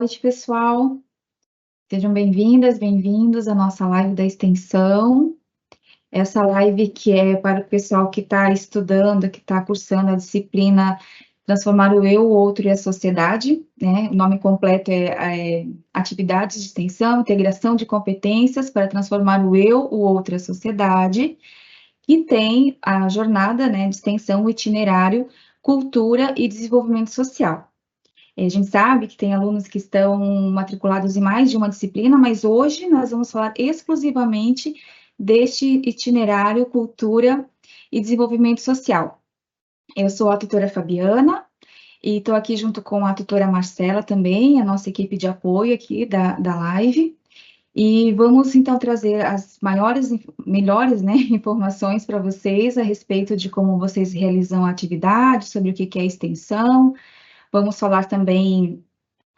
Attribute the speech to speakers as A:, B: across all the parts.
A: Noite, pessoal. Sejam bem-vindas, bem-vindos à nossa live da extensão. Essa live que é para o pessoal que está estudando, que está cursando a disciplina Transformar o Eu, o Outro e a Sociedade, né? O nome completo é Atividades de Extensão, Integração de Competências para Transformar o Eu, o Outro e a Sociedade, que tem a jornada, né, de extensão, o itinerário, Cultura e Desenvolvimento Social. A gente sabe que tem alunos que estão matriculados em mais de uma disciplina, mas hoje nós vamos falar exclusivamente deste itinerário Cultura e Desenvolvimento Social. Eu sou a tutora Fabiana e estou aqui junto com a tutora Marcela também, a nossa equipe de apoio aqui da live. E vamos então trazer as melhores, né, informações para vocês a respeito de como vocês realizam a atividade, sobre o que é extensão. Vamos falar também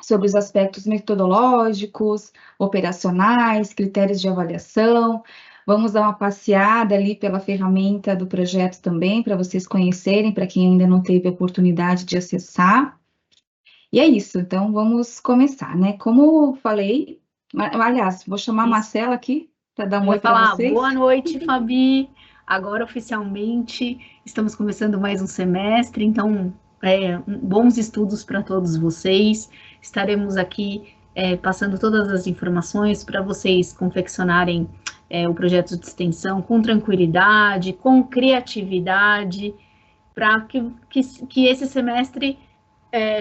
A: sobre os aspectos metodológicos, operacionais, critérios de avaliação. Vamos dar uma passeada ali pela ferramenta do projeto também, para vocês conhecerem, para quem ainda não teve a oportunidade de acessar. E é isso, então vamos começar, né? Como falei, aliás, vou chamar a
B: Isso.
A: Marcela aqui para dar um
B: Eu
A: oi
B: ia
A: para
B: falar,
A: vocês.
B: boa noite, Fabi. Agora, oficialmente, estamos começando mais um semestre, então, bons estudos para todos vocês. Estaremos aqui passando todas as informações para vocês confeccionarem o projeto de extensão com tranquilidade, com criatividade, para que esse semestre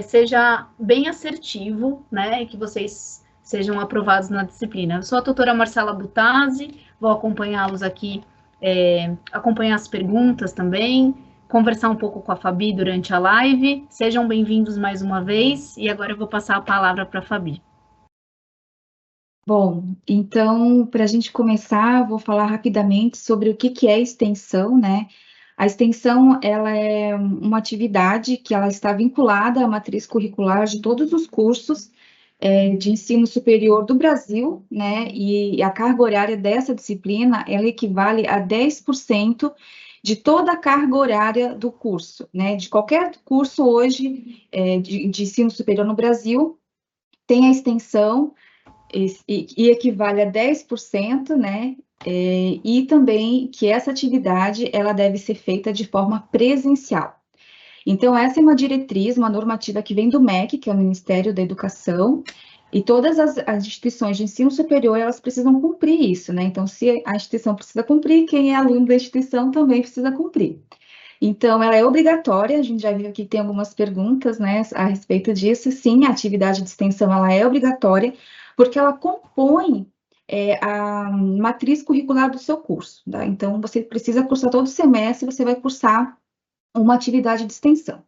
B: seja bem assertivo, né, e que vocês sejam aprovados na disciplina. Eu sou a tutora Marcela Butazzi, vou acompanhá-los aqui, acompanhar as perguntas também, conversar um pouco com a Fabi durante a live. Sejam bem-vindos mais uma vez, e agora eu vou passar a palavra para a Fabi.
A: Bom, então, para a gente começar, vou falar rapidamente sobre o que é extensão, né? A extensão, ela é uma atividade que ela está vinculada à matriz curricular de todos os cursos de ensino superior do Brasil, né? E a carga horária dessa disciplina, ela equivale a 10% de toda a carga horária do curso, né? De qualquer curso hoje de ensino superior no Brasil, tem a extensão e equivale a 10%, né? E também que essa atividade ela deve ser feita de forma presencial. Então, essa é uma diretriz, uma normativa que vem do MEC, que é o Ministério da Educação, e todas as instituições de ensino superior, elas precisam cumprir isso, né? Então, se a instituição precisa cumprir, quem é aluno da instituição também precisa cumprir. Então, ela é obrigatória, a gente já viu que tem algumas perguntas, né, a respeito disso. Sim, a atividade de extensão, ela é obrigatória, porque ela compõe a matriz curricular do seu curso, tá? Então, você precisa cursar todo semestre, você vai cursar uma atividade de extensão.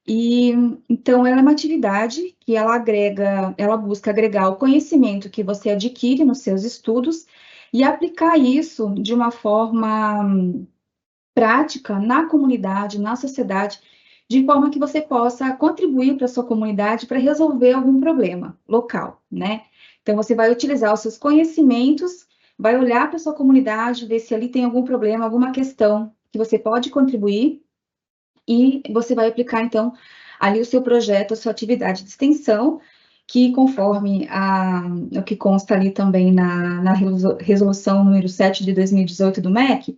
A: E, então, ela é uma atividade que ela busca agregar o conhecimento que você adquire nos seus estudos e aplicar isso de uma forma prática na comunidade, na sociedade, de forma que você possa contribuir para a sua comunidade para resolver algum problema local, né? Então, você vai utilizar os seus conhecimentos, vai olhar para a sua comunidade, ver se ali tem algum problema, alguma questão que você pode contribuir, e você vai aplicar, então, ali o seu projeto, a sua atividade de extensão, que conforme o que consta ali também na resolução número 7 de 2018 do MEC,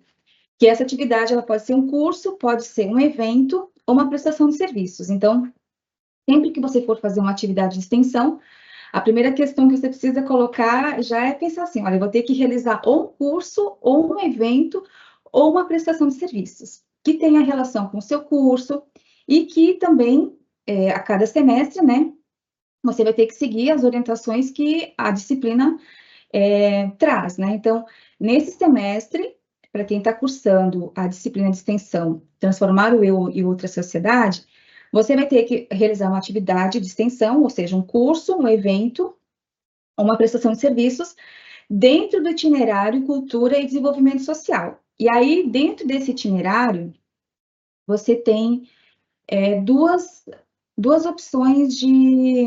A: que essa atividade ela pode ser um curso, pode ser um evento ou uma prestação de serviços. Então, sempre que você for fazer uma atividade de extensão, a primeira questão que você precisa colocar já é pensar assim, olha, eu vou ter que realizar ou um curso, ou um evento, ou uma prestação de serviços, que tenha relação com o seu curso, e que também, a cada semestre, né, você vai ter que seguir as orientações que a disciplina traz, né? Então, nesse semestre, para quem está cursando a disciplina de extensão, Transformar o Eu e Outra Sociedade, você vai ter que realizar uma atividade de extensão, ou seja, um curso, um evento, uma prestação de serviços, dentro do itinerário Cultura e Desenvolvimento Social. E aí, dentro desse itinerário, você tem duas opções de...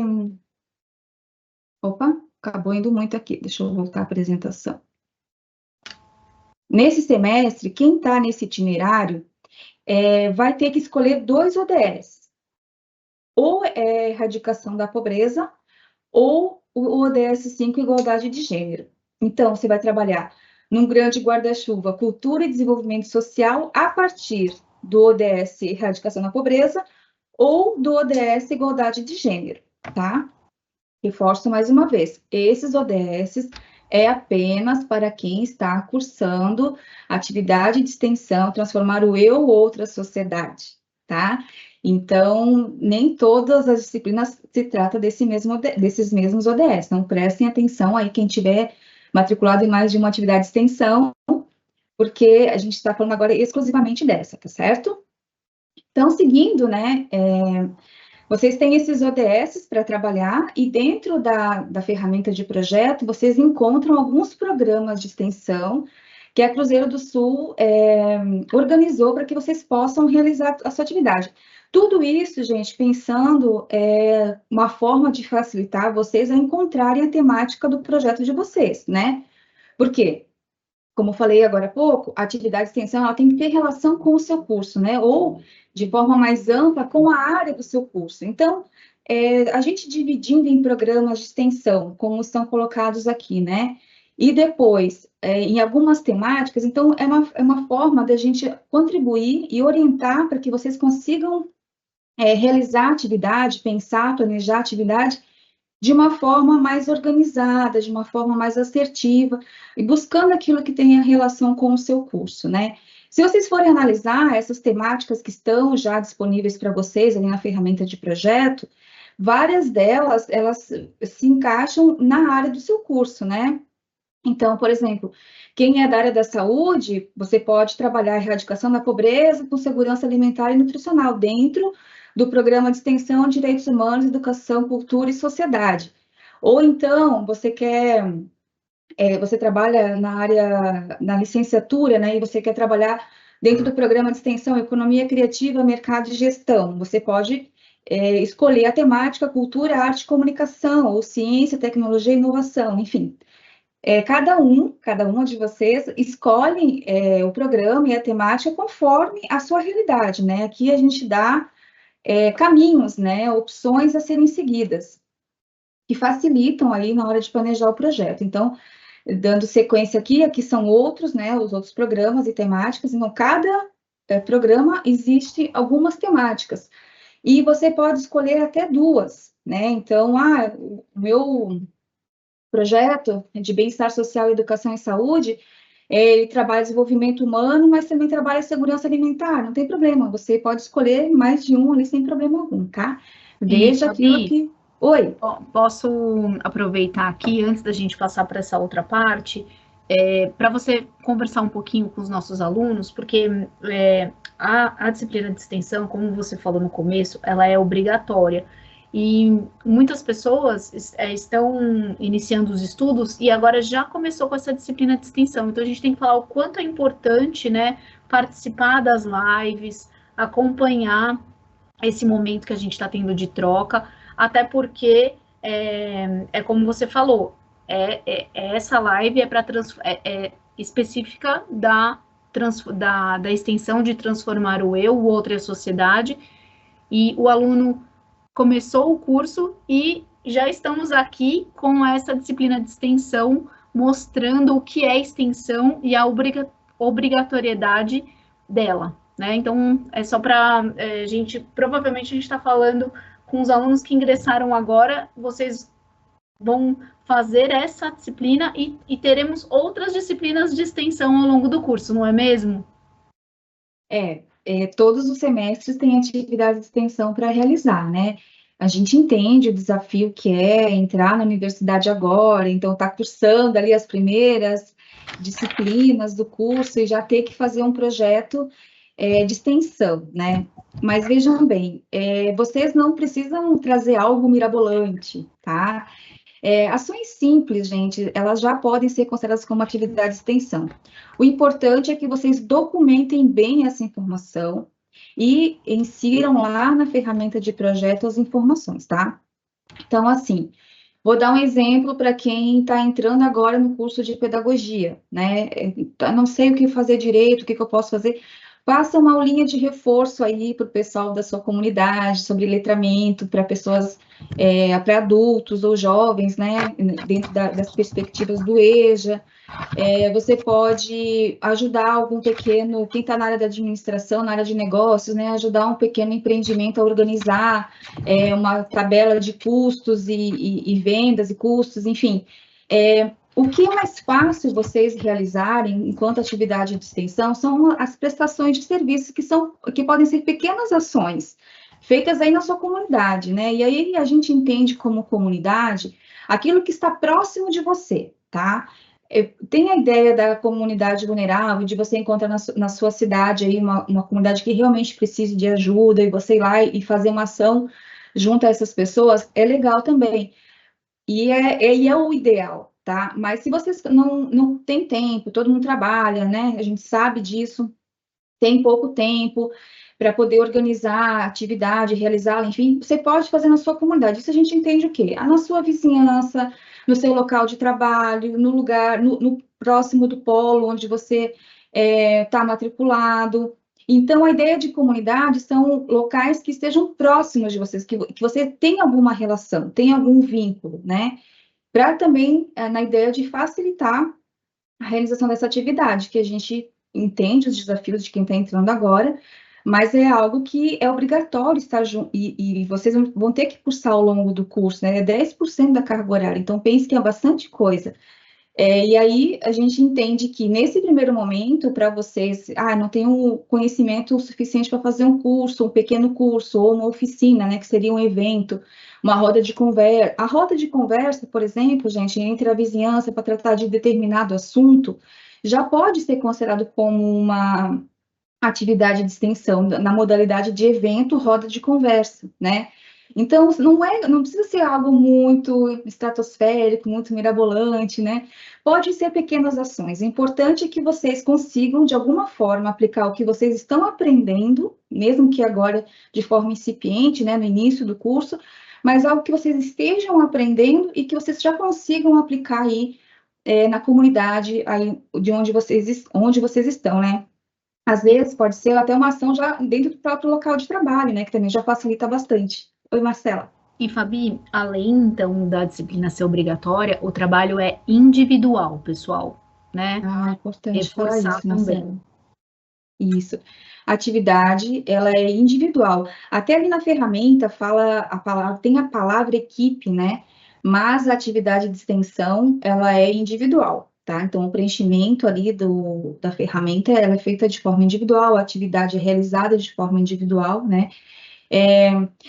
A: Opa, acabou indo muito aqui, deixa eu voltar à apresentação. Nesse semestre, quem está nesse itinerário vai ter que escolher 2 ODS. Ou é erradicação da pobreza, ou o ODS 5, igualdade de gênero. Então, você vai trabalhar num grande guarda-chuva, cultura e desenvolvimento social, a partir do ODS Erradicação da Pobreza ou do ODS Igualdade de Gênero, tá? Reforço mais uma vez, esses ODS é apenas para quem está cursando atividade de extensão, transformar o eu outra sociedade, tá? Então, nem todas as disciplinas se trata desses mesmos ODS, então prestem atenção aí quem tiver matriculado em mais de uma atividade de extensão, porque a gente está falando agora exclusivamente dessa, tá certo? Então, seguindo, né, vocês têm esses ODS para trabalhar e dentro da ferramenta de projeto, vocês encontram alguns programas de extensão que a Cruzeiro do Sul organizou para que vocês possam realizar a sua atividade. Tudo isso, gente, pensando uma forma de facilitar vocês a encontrarem a temática do projeto de vocês, né? Por quê? Como eu falei agora há pouco, a atividade de extensão ela tem que ter relação com o seu curso, né? Ou, de forma mais ampla, com a área do seu curso. Então, a gente dividindo em programas de extensão, como estão colocados aqui, né? E depois, em algumas temáticas, então, é uma forma da gente contribuir e orientar para que vocês consigam realizar a atividade, pensar, planejar a atividade de uma forma mais organizada, de uma forma mais assertiva, e buscando aquilo que tenha relação com o seu curso, né? Se vocês forem analisar essas temáticas que estão já disponíveis para vocês ali na ferramenta de projeto, várias delas, elas se encaixam na área do seu curso, né? Então, por exemplo, quem é da área da saúde, você pode trabalhar a erradicação da pobreza com segurança alimentar e nutricional dentro do programa de extensão Direitos Humanos, Educação, Cultura e Sociedade. Ou então, você trabalha na área, na licenciatura, né, e você quer trabalhar dentro do programa de extensão Economia Criativa, Mercado e Gestão. Você pode escolher a temática Cultura, Arte e Comunicação, ou Ciência, Tecnologia e Inovação, enfim. Cada uma de vocês escolhe o programa e a temática conforme a sua realidade, né? Aqui a gente dá caminhos, né? Opções a serem seguidas, que facilitam aí na hora de planejar o projeto. Então, dando sequência aqui são outros, né? Os outros programas e temáticas. Então, cada programa existe algumas temáticas. E você pode escolher até duas, né? Então, o meu projeto de bem-estar social, educação e saúde, ele trabalha desenvolvimento humano, mas também trabalha segurança alimentar, não tem problema, você pode escolher mais de um ali sem problema algum, tá? Veja aquilo que... Oi?
B: Posso aproveitar aqui, antes da gente passar para essa outra parte, para você conversar um pouquinho com os nossos alunos, porque a disciplina de extensão, como você falou no começo, ela é obrigatória. E muitas pessoas estão iniciando os estudos e agora já começou com essa disciplina de extensão. Então, a gente tem que falar o quanto é importante, né, participar das lives, acompanhar esse momento que a gente está tendo de troca, até porque, como você falou, essa live é específica da extensão de transformar o eu, o outro e a sociedade, e o aluno começou o curso e já estamos aqui com essa disciplina de extensão, mostrando o que é extensão e a obrigatoriedade dela, né? Então, é só para provavelmente a gente está falando com os alunos que ingressaram agora, vocês vão fazer essa disciplina e teremos outras disciplinas de extensão ao longo do curso, não é mesmo?
A: Todos os semestres têm atividade de extensão para realizar, né? A gente entende o desafio que é entrar na universidade agora, então está cursando ali as primeiras disciplinas do curso e já ter que fazer um projeto de extensão, né? Mas vejam bem, vocês não precisam trazer algo mirabolante, tá? Ações simples, gente, elas já podem ser consideradas como atividade de extensão. O importante é que vocês documentem bem essa informação e insiram lá na ferramenta de projeto as informações, tá? Então, assim, vou dar um exemplo para quem está entrando agora no curso de pedagogia, né? Não sei o que fazer direito, o que eu posso fazer. Faça uma aulinha de reforço aí para o pessoal da sua comunidade, sobre letramento, para pessoas, para adultos ou jovens, né, dentro das perspectivas do EJA. Você pode ajudar algum pequeno, quem está na área da administração, na área de negócios, né, ajudar um pequeno empreendimento a organizar uma tabela de custos e vendas e custos, enfim. O que é mais fácil vocês realizarem enquanto atividade de extensão são as prestações de serviços que podem ser pequenas ações feitas aí na sua comunidade, né? E aí a gente entende como comunidade aquilo que está próximo de você, tá? Tem a ideia da comunidade vulnerável, de você encontrar na sua cidade aí uma comunidade que realmente precise de ajuda e você ir lá e fazer uma ação junto a essas pessoas, é legal também. E é o ideal, tá? Mas se vocês não têm tempo, todo mundo trabalha, né? A gente sabe disso, tem pouco tempo para poder organizar a atividade, realizá-la, enfim, você pode fazer na sua comunidade. Isso a gente entende o quê? Na sua vizinhança, no seu local de trabalho, no lugar, no próximo do polo onde você está matriculado. Então, a ideia de comunidade são locais que estejam próximos de vocês, que você tem alguma relação, tem algum vínculo, né? Para também, na ideia de facilitar a realização dessa atividade, que a gente entende os desafios de quem está entrando agora, mas é algo que é obrigatório estar junto, e vocês vão ter que cursar ao longo do curso, né? É 10% da carga horária, então pense que é bastante coisa. E aí a gente entende que nesse primeiro momento, para vocês, não tenho conhecimento suficiente para fazer um curso, um pequeno curso, ou uma oficina, né, que seria um evento, uma roda de conversa. A roda de conversa, por exemplo, gente, entre a vizinhança para tratar de determinado assunto, já pode ser considerado como uma atividade de extensão, na modalidade de evento, roda de conversa, né? Então, não precisa ser algo muito estratosférico, muito mirabolante, né? Pode ser pequenas ações. O importante é que vocês consigam, de alguma forma, aplicar o que vocês estão aprendendo, mesmo que agora de forma incipiente, né, no início do curso, mas algo que vocês estejam aprendendo e que vocês já consigam aplicar aí na comunidade aí de onde vocês estão, né? Às vezes pode ser até uma ação já dentro do próprio local de trabalho, né? Que também já facilita bastante. Oi, Marcela.
B: E, Fabi, além, então, da disciplina ser obrigatória, o trabalho é individual, pessoal, né?
A: É importante falar
B: Reforçar
A: isso,
B: também.
A: Marcela. Isso. A atividade, ela é individual. Até ali na ferramenta tem a palavra equipe, né? Mas a atividade de extensão, ela é individual, tá? Então, o preenchimento ali da ferramenta, ela é feita de forma individual, a atividade é realizada de forma individual, né?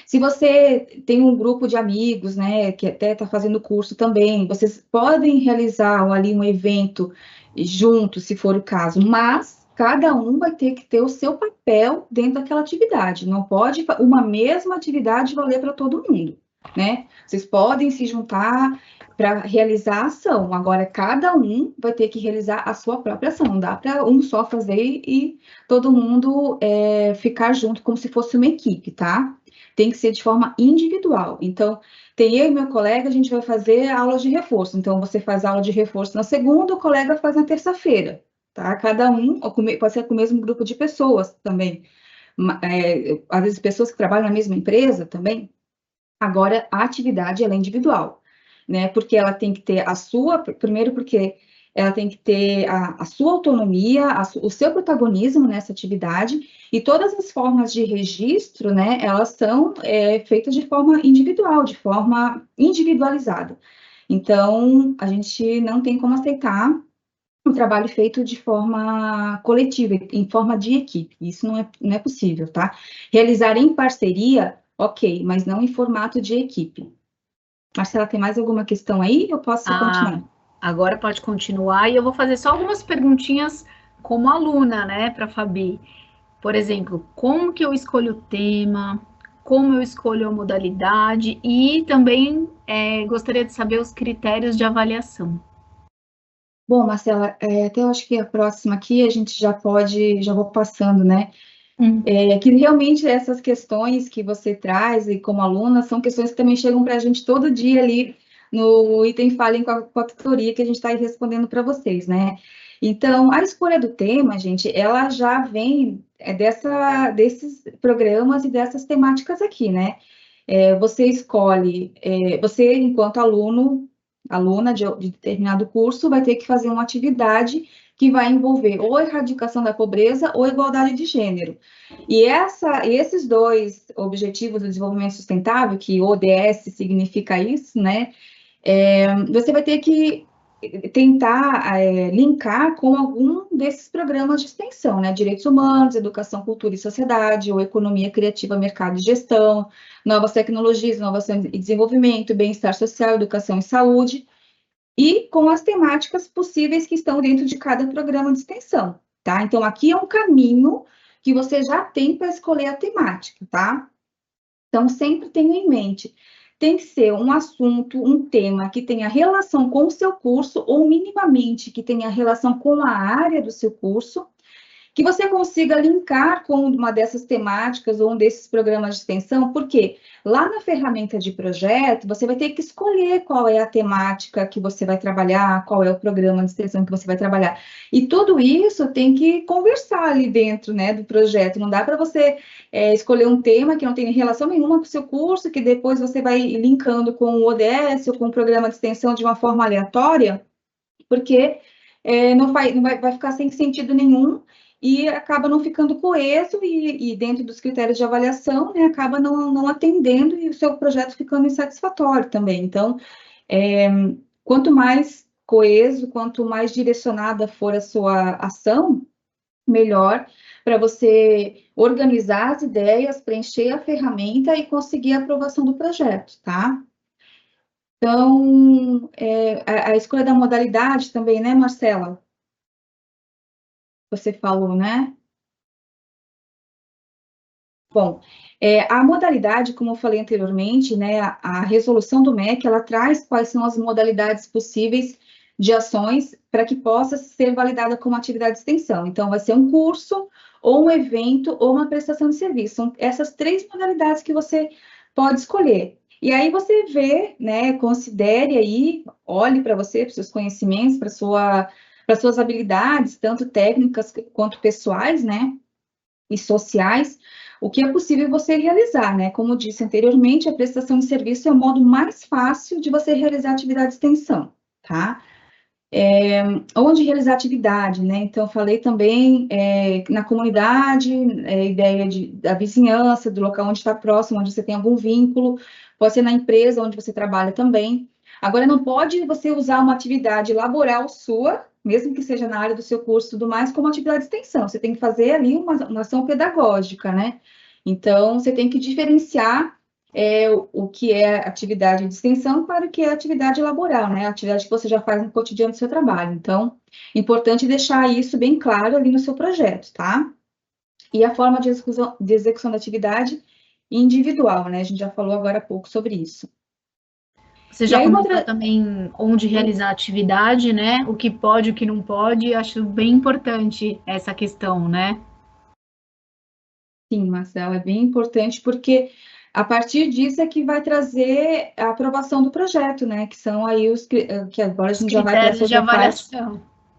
A: Se você tem um grupo de amigos, né, que até está fazendo curso também, vocês podem realizar ali um evento junto, se for o caso, mas cada um vai ter que ter o seu papel dentro daquela atividade. Não pode uma mesma atividade valer para todo mundo, né? Vocês podem se juntar para realizar a ação. Agora, cada um vai ter que realizar a sua própria ação. Não dá para um só fazer e todo mundo ficar junto como se fosse uma equipe, tá? Tem que ser de forma individual. Então, tem eu e meu colega, a gente vai fazer aulas de reforço. Então, você faz aula de reforço na segunda, o colega faz na terça-feira, tá? Cada um, pode ser com o mesmo grupo de pessoas também. Às vezes, pessoas que trabalham na mesma empresa também. Agora, a atividade, ela é individual, né? Porque ela tem que ter primeiro porque ela tem que ter a sua autonomia, o seu protagonismo nessa atividade, e todas as formas de registro, né, elas são feitas de forma individual, de forma individualizada. Então, a gente não tem como aceitar um trabalho feito de forma coletiva, em forma de equipe. Isso não é possível, tá? Realizar em parceria, ok, mas não em formato de equipe. Marcela, tem mais alguma questão aí? Eu posso continuar?
B: Agora pode continuar e eu vou fazer só algumas perguntinhas como aluna, né, para Fabi. Por exemplo, como que eu escolho o tema, como eu escolho a modalidade e também gostaria de saber os critérios de avaliação.
A: Bom, Marcela, até eu acho que a próxima aqui a gente já vou passando, né? Que realmente essas questões que você traz e como aluna são questões que também chegam para a gente todo dia ali no item Falem com a tutoria que a gente está aí respondendo para vocês, né? Então, a escolha do tema, gente, ela já vem desses programas e dessas temáticas aqui, né? Você escolhe, você, enquanto aluna de determinado curso, vai ter que fazer uma atividade que vai envolver ou erradicação da pobreza ou igualdade de gênero. E esses dois objetivos do desenvolvimento sustentável, que ODS significa isso, né? Você vai ter que tentar linkar com algum desses programas de extensão, né? Direitos humanos, educação, cultura e sociedade, ou economia criativa, mercado e gestão, novas tecnologias, inovação e desenvolvimento, bem-estar social, educação e saúde, e com as temáticas possíveis que estão dentro de cada programa de extensão, tá? Então, aqui é um caminho que você já tem para escolher a temática, tá? Então, sempre tenha em mente, tem que ser um assunto, um tema que tenha relação com o seu curso, ou minimamente que tenha relação com a área do seu curso, que você consiga linkar com uma dessas temáticas ou um desses programas de extensão, porque lá na ferramenta de projeto, você vai ter que escolher qual é a temática que você vai trabalhar, qual é o programa de extensão que você vai trabalhar. E tudo isso tem que conversar ali dentro, né, do projeto. Não dá para você escolher um tema que não tem relação nenhuma com o seu curso, que depois você vai linkando com o ODS ou com o programa de extensão de uma forma aleatória, porque não vai ficar sem sentido nenhum e acaba não ficando coeso e dentro dos critérios de avaliação, né, acaba não atendendo e o seu projeto ficando insatisfatório também. Então, quanto mais coeso, quanto mais direcionada for a sua ação, melhor para você organizar as ideias, preencher a ferramenta e conseguir a aprovação do projeto, tá? Então, a escolha da modalidade também, né, Marcela? Você falou, né? Bom, a modalidade, como eu falei anteriormente, né, a resolução do MEC, ela traz quais são as modalidades possíveis de ações para que possa ser validada como atividade de extensão. Então, vai ser um curso, ou um evento, ou uma prestação de serviço. São essas três modalidades que você pode escolher. E aí você vê, né, considere aí, olhe para você, para os seus conhecimentos, para suas habilidades, tanto técnicas quanto pessoais, né, e sociais, o que é possível você realizar, né? Como disse anteriormente, a prestação de serviço é o modo mais fácil de você realizar atividade de extensão, tá? Onde realizar atividade, né? Então, falei também na comunidade, ideia da vizinhança, do local onde está próximo, onde você tem algum vínculo, pode ser na empresa onde você trabalha também. Agora, não pode você usar uma atividade laboral sua, mesmo que seja na área do seu curso e tudo mais, como atividade de extensão. Você tem que fazer ali uma ação pedagógica, né? Então, você tem que diferenciar o que é atividade de extensão para o que é atividade laboral, né? A atividade que você já faz no cotidiano do seu trabalho. Então, é importante deixar isso bem claro ali no seu projeto, tá? E a forma de execução da atividade individual, né? A gente já falou agora há pouco sobre isso.
B: Você já comentou também onde realizar a atividade, né? O que pode, o que não pode. Acho bem importante essa questão, né?
A: Sim, Marcela, é bem importante porque a partir disso é que vai trazer a aprovação do projeto, né? Que são aí que agora a gente já vai para essa outra parte,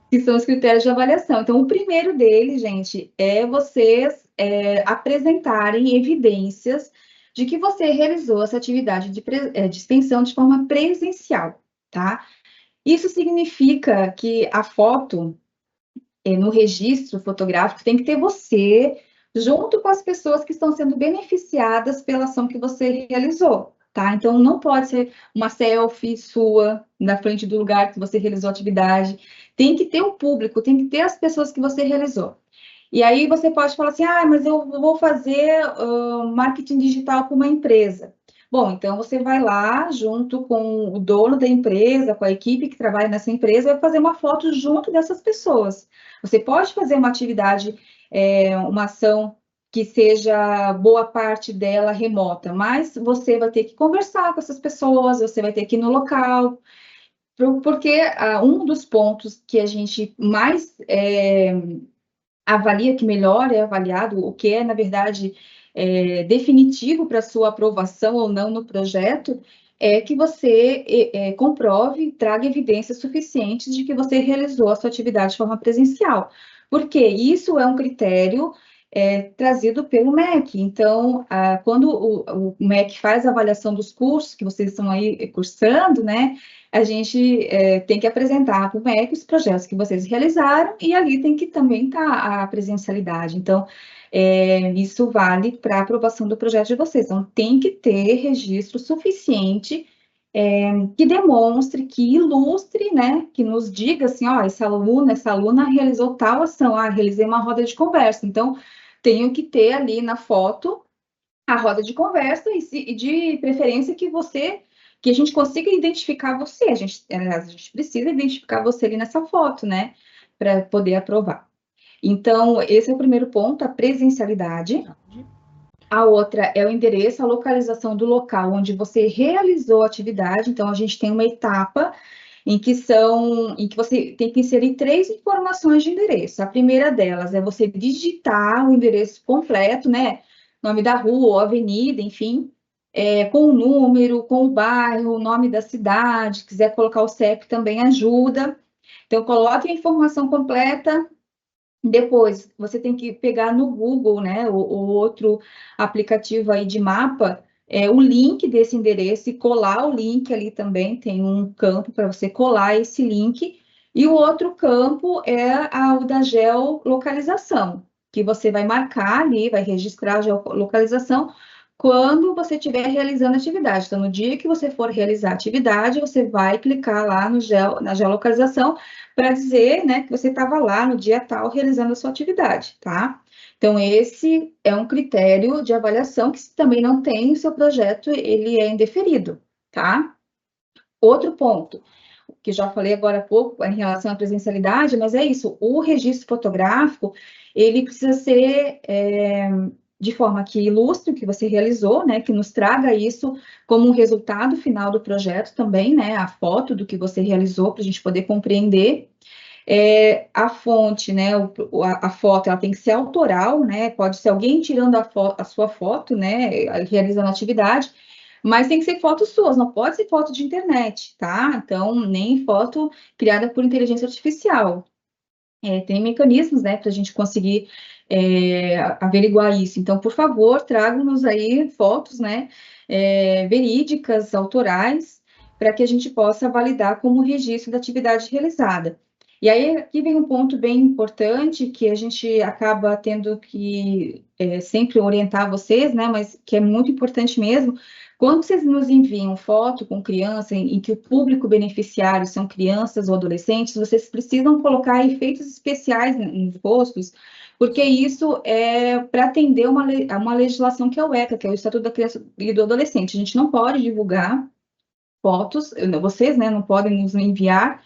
A: que são os critérios de avaliação. Então, o primeiro deles, gente, é vocês apresentarem evidências de que você realizou essa atividade de extensão de forma presencial, tá? Isso significa que a foto no registro fotográfico tem que ter você junto com as pessoas que estão sendo beneficiadas pela ação que você realizou, tá? Então, não pode ser uma selfie sua na frente do lugar que você realizou a atividade. Tem que ter o público, tem que ter as pessoas que você realizou. E aí você pode falar assim, mas eu vou fazer marketing digital para uma empresa. Bom, então você vai lá junto com o dono da empresa, com a equipe que trabalha nessa empresa, vai fazer uma foto junto dessas pessoas. Você pode fazer uma atividade, uma ação que seja boa parte dela remota, mas você vai ter que conversar com essas pessoas, você vai ter que ir no local, porque um dos pontos que a gente mais avalia, que melhor é avaliado, o que é, na verdade, definitivo para sua aprovação ou não no projeto, é que você comprove, traga evidências suficientes de que você realizou a sua atividade de forma presencial, porque isso é um critério trazido pelo MEC. Então, quando o MEC faz a avaliação dos cursos que vocês estão aí cursando, né, a gente tem que apresentar para o MEC os projetos que vocês realizaram e ali tem que também estar a presencialidade. Então, isso vale para a aprovação do projeto de vocês. Então, tem que ter registro suficiente que demonstre, que ilustre, né, que nos diga assim, ó, esse aluno, essa aluna realizou tal ação, realizei uma roda de conversa. Então, tenho que ter ali na foto a roda de conversa e de preferência que a gente consiga identificar você. A gente precisa identificar você ali nessa foto, né, para poder aprovar. Então, esse é o primeiro ponto, a presencialidade. A outra é o endereço, a localização do local onde você realizou a atividade. Então, a gente tem uma etapa em que você tem que inserir 3 informações de endereço. A primeira delas é você digitar o endereço completo, né? Nome da rua, avenida, enfim, com o número, com o bairro, o nome da cidade. Se quiser colocar o CEP também ajuda. Então, coloque a informação completa. Depois, você tem que pegar no Google, né, ou outro aplicativo aí de mapa, o link desse endereço e colar o link ali também, tem um campo para você colar esse link, e o outro campo é o da geolocalização, que você vai marcar ali, vai registrar a geolocalização quando você estiver realizando a atividade. Então, no dia que você for realizar a atividade, você vai clicar lá na geolocalização, para dizer, né, que você estava lá no dia tal realizando a sua atividade, tá? Então, esse é um critério de avaliação que se também não tem o seu projeto, ele é indeferido, tá? Outro ponto, que já falei agora há pouco em relação à presencialidade, mas é isso, o registro fotográfico, ele precisa ser de forma que ilustre o que você realizou, né, que nos traga isso como um resultado final do projeto também, né, a foto do que você realizou, para a gente poder compreender. A fonte, né, a foto, ela tem que ser autoral, né, pode ser alguém tirando a sua foto, né, realizando a atividade, mas tem que ser fotos suas, não pode ser foto de internet, tá? Então, nem foto criada por inteligência artificial. Tem mecanismos, né, para a gente conseguir averiguar isso. Então, por favor, tragam-nos aí fotos, né, verídicas, autorais, para que a gente possa validar como registro da atividade realizada. E aí, aqui vem um ponto bem importante que a gente acaba tendo que sempre orientar vocês, né, mas que é muito importante mesmo. Quando vocês nos enviam foto com criança em que o público beneficiário são crianças ou adolescentes, vocês precisam colocar efeitos especiais nos rostos, porque isso é para atender uma legislação que é o ECA, que é o Estatuto da Criança e do Adolescente. A gente não pode divulgar fotos, vocês, né, não podem nos enviar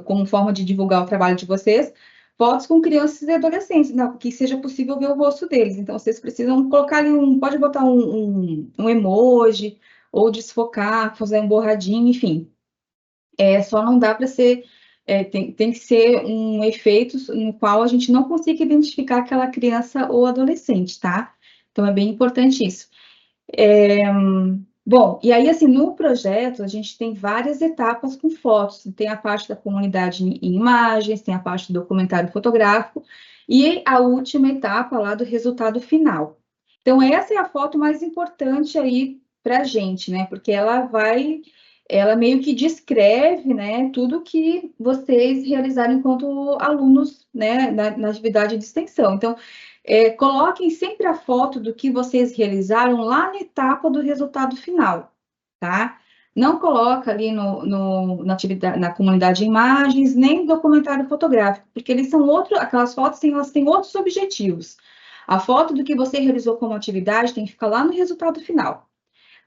A: como forma de divulgar o trabalho de vocês, fotos com crianças e adolescentes, não, que seja possível ver o rosto deles. Então, vocês precisam colocar ali pode botar um emoji, ou desfocar, fazer um borradinho, enfim. Só não dá para ser, tem que ser um efeito no qual a gente não consiga identificar aquela criança ou adolescente, tá? Então, é bem importante isso. Bom, e aí, assim, no projeto, a gente tem várias etapas com fotos. Tem a parte da comunidade em imagens, tem a parte do documentário fotográfico, e a última etapa lá do resultado final. Então, essa é a foto mais importante aí para a gente, né? Porque ela meio que descreve, né, tudo que vocês realizaram enquanto alunos, né, na atividade de extensão. Então, coloquem sempre a foto do que vocês realizaram lá na etapa do resultado final, tá? Não coloca ali na atividade, na comunidade de imagens, nem documentário fotográfico, porque aquelas fotos elas têm outros objetivos. A foto do que você realizou como atividade tem que ficar lá no resultado final,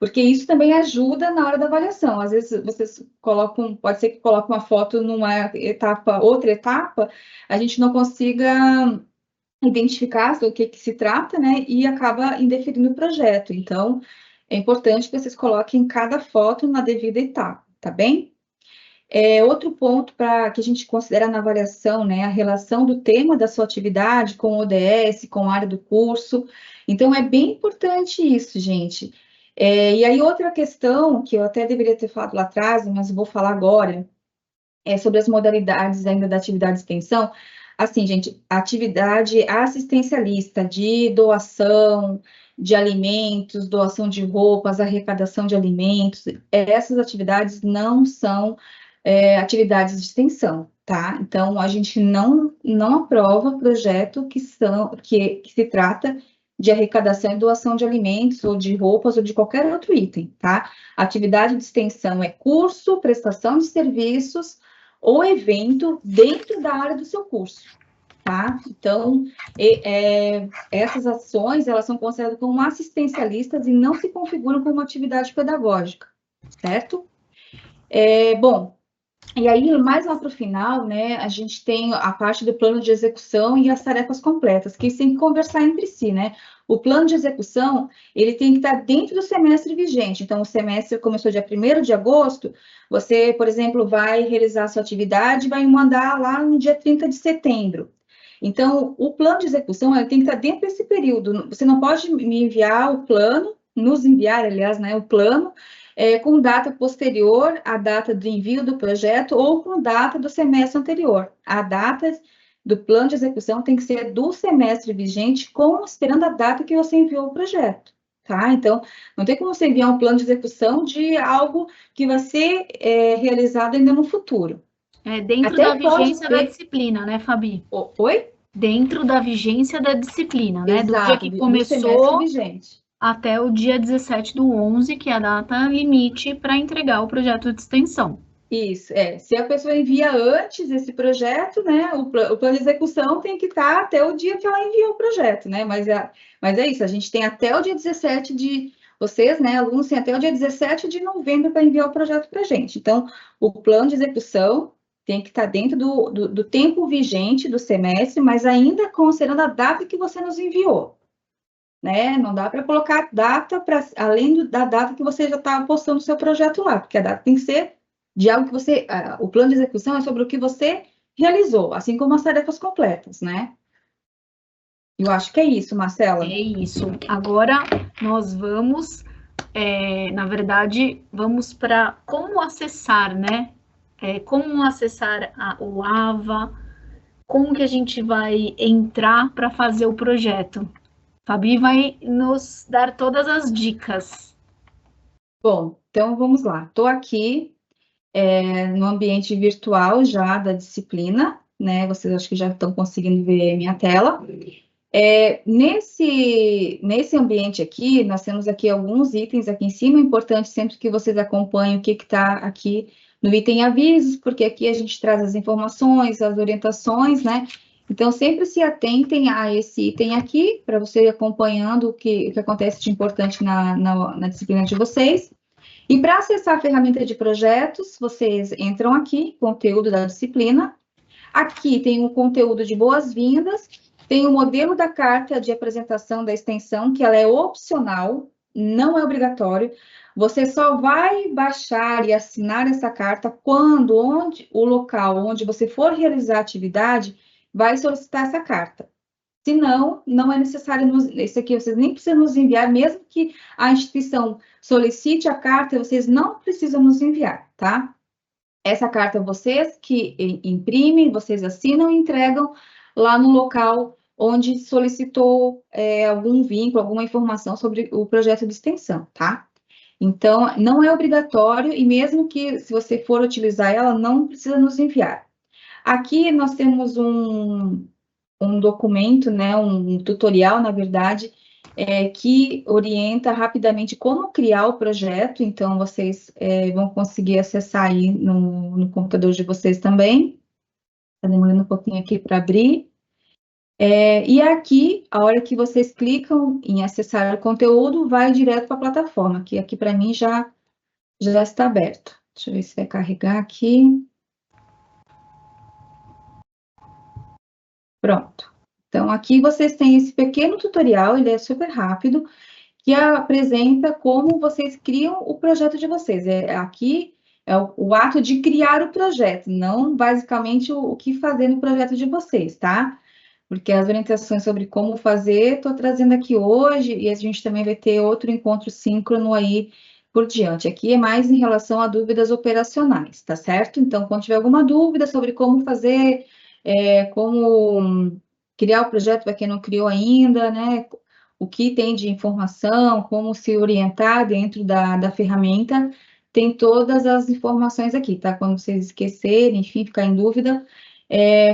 A: porque isso também ajuda na hora da avaliação. Às vezes vocês colocam, pode ser que coloque uma foto numa etapa, outra etapa, a gente não consiga identificar do que se trata, né, e acaba indeferindo o projeto. Então, é importante que vocês coloquem cada foto na devida etapa, tá bem? Outro ponto que a gente considera na avaliação, né, a relação do tema da sua atividade com o ODS, com a área do curso. Então, é bem importante isso, gente. E aí, outra questão que eu até deveria ter falado lá atrás, mas vou falar agora, é sobre as modalidades ainda da atividade de extensão. Assim, gente, atividade assistencialista de doação de alimentos, doação de roupas, arrecadação de alimentos, essas atividades não são atividades de extensão, tá? Então, a gente não aprova projeto que se trata de arrecadação e doação de alimentos, ou de roupas, ou de qualquer outro item, tá? Atividade de extensão é curso, prestação de serviços ou evento dentro da área do seu curso, tá? Então, essas ações, elas são consideradas como assistencialistas e não se configuram como atividade pedagógica, certo? Bom, e aí, mais lá para o final, né, a gente tem a parte do plano de execução e as tarefas completas, que tem que conversar entre si, né? O plano de execução, ele tem que estar dentro do semestre vigente. Então, o semestre começou dia 1º de agosto, você, por exemplo, vai realizar a sua atividade e vai mandar lá no dia 30 de setembro. Então, o plano de execução, ele tem que estar dentro desse período. Você não pode me enviar o plano, nos enviar, aliás, né, o plano, com data posterior à data do envio do projeto ou com data do semestre anterior. A data do plano de execução tem que ser do semestre vigente, considerando a data que você enviou o projeto, tá? Então, não tem como você enviar um plano de execução de algo que vai ser realizado ainda no futuro.
B: Dentro da vigência da disciplina, né, Fabi?
A: Oi?
B: Dentro da vigência da disciplina, né?
A: Exato,
B: do dia que começou
A: vigente.
B: Até o dia 17/11, que é a data limite para entregar o projeto de extensão.
A: Isso, se a pessoa envia antes esse projeto, né, o plano de execução tem que estar até o dia que ela enviou o projeto, né, mas é isso, a gente tem até o dia 17 de, vocês, né, alunos, têm até o dia 17 de novembro para enviar o projeto para a gente. Então, o plano de execução tem que estar dentro do tempo vigente do semestre, mas ainda considerando a data que você nos enviou, né? Não dá para colocar data além da data que você já está postando o seu projeto lá, porque a data tem que ser de algo que você... o plano de execução é sobre o que você realizou, assim como as tarefas completas, né? Eu acho que é isso, Marcela.
B: É isso. Agora, nós vamos, na verdade, vamos para como acessar, né? Como acessar o AVA, como que a gente vai entrar para fazer o projeto. Fabi vai nos dar todas as dicas.
A: Bom, então vamos lá. Estou aqui no ambiente virtual já da disciplina, né? Vocês acho que já estão conseguindo ver minha tela. Nesse ambiente aqui, nós temos aqui alguns itens aqui em cima, é importante sempre que vocês acompanhem o que está aqui no item avisos, porque aqui a gente traz as informações, as orientações, né? Então, sempre se atentem a esse item aqui, para você ir acompanhando o que acontece de importante na disciplina de vocês. E para acessar a ferramenta de projetos, vocês entram aqui, conteúdo da disciplina. Aqui tem o conteúdo de boas-vindas, tem o modelo da carta de apresentação da extensão, que ela é opcional, não é obrigatório. Você só vai baixar e assinar essa carta quando o local onde você for realizar a atividade vai solicitar essa carta. Se não, não é necessário, esse aqui vocês nem precisam nos enviar, mesmo que a instituição solicite a carta, vocês não precisam nos enviar, tá? Essa carta vocês que imprimem, vocês assinam e entregam lá no local onde solicitou algum vínculo, alguma informação sobre o projeto de extensão, tá? Então, não é obrigatório e mesmo que, se você for utilizar ela, não precisa nos enviar. Aqui nós temos um documento, né, um tutorial, na verdade, que orienta rapidamente como criar o projeto, então vocês vão conseguir acessar aí no computador de vocês também. Está demorando um pouquinho aqui para abrir. E aqui, a hora que vocês clicam em acessar o conteúdo, vai direto para a plataforma, que aqui para mim já está aberto. Deixa eu ver se vai carregar aqui. Pronto. Então, aqui vocês têm esse pequeno tutorial, ele é super rápido, que apresenta como vocês criam o projeto de vocês. Aqui é o ato de criar o projeto, não basicamente o que fazer no projeto de vocês, tá? porque as orientações sobre como fazer, estou trazendo aqui hoje, e a gente também vai ter outro encontro síncrono aí por diante. Aqui é mais em relação a dúvidas operacionais, tá certo? Então, quando tiver alguma dúvida sobre como fazer, como criar o projeto para quem não criou ainda, né? O que tem de informação, como se orientar dentro da ferramenta, tem todas as informações aqui, tá? Quando vocês esquecerem, enfim, ficar em dúvida,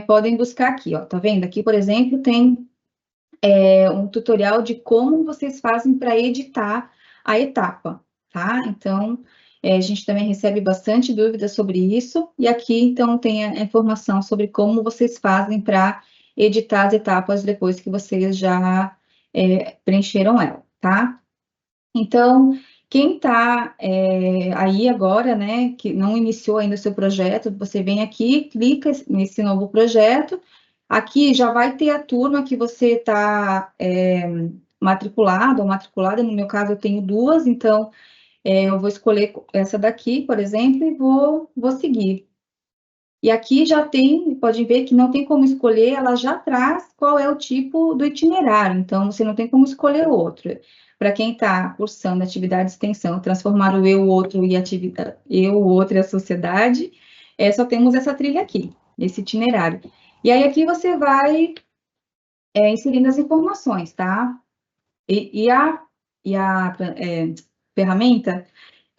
A: podem buscar aqui, ó. Tá vendo? Aqui, por exemplo, tem um tutorial de como vocês fazem para editar a etapa, tá? Então, a gente também recebe bastante dúvidas sobre isso, e aqui, então, tem a informação sobre como vocês fazem para editar as etapas depois que vocês já preencheram ela, tá? Então, quem está aí agora, né, que não iniciou ainda o seu projeto, você vem aqui, clica nesse novo projeto, aqui já vai ter a turma que você está matriculado ou matriculada, no meu caso eu tenho duas, então eu vou escolher essa daqui, por exemplo, e vou seguir. E aqui já tem, pode ver que não tem como escolher, ela já traz qual é o tipo do itinerário, então você não tem como escolher outro. Para quem está cursando atividade de extensão, transformar o eu, o outro e atividade, eu, o outro e a sociedade, só temos essa trilha aqui, esse itinerário. E aí aqui você vai inserindo as informações, tá? E a ferramenta,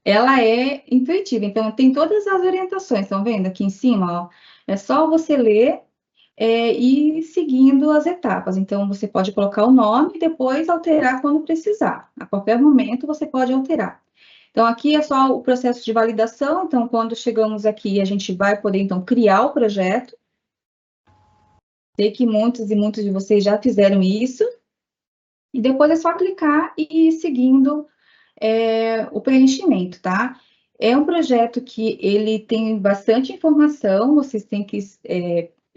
A: ela é intuitiva, então tem todas as orientações, estão vendo aqui em cima, ó? É só você ler e ir seguindo as etapas. Então, você pode colocar o nome e depois alterar quando precisar. A qualquer momento, você pode alterar. Então, aqui é só o processo de validação. Então, quando chegamos aqui, a gente vai poder, então, criar o projeto. Sei que muitos e muitos de vocês já fizeram isso. E depois é só clicar e ir seguindo o preenchimento, tá? É um projeto que ele tem bastante informação, vocês têm que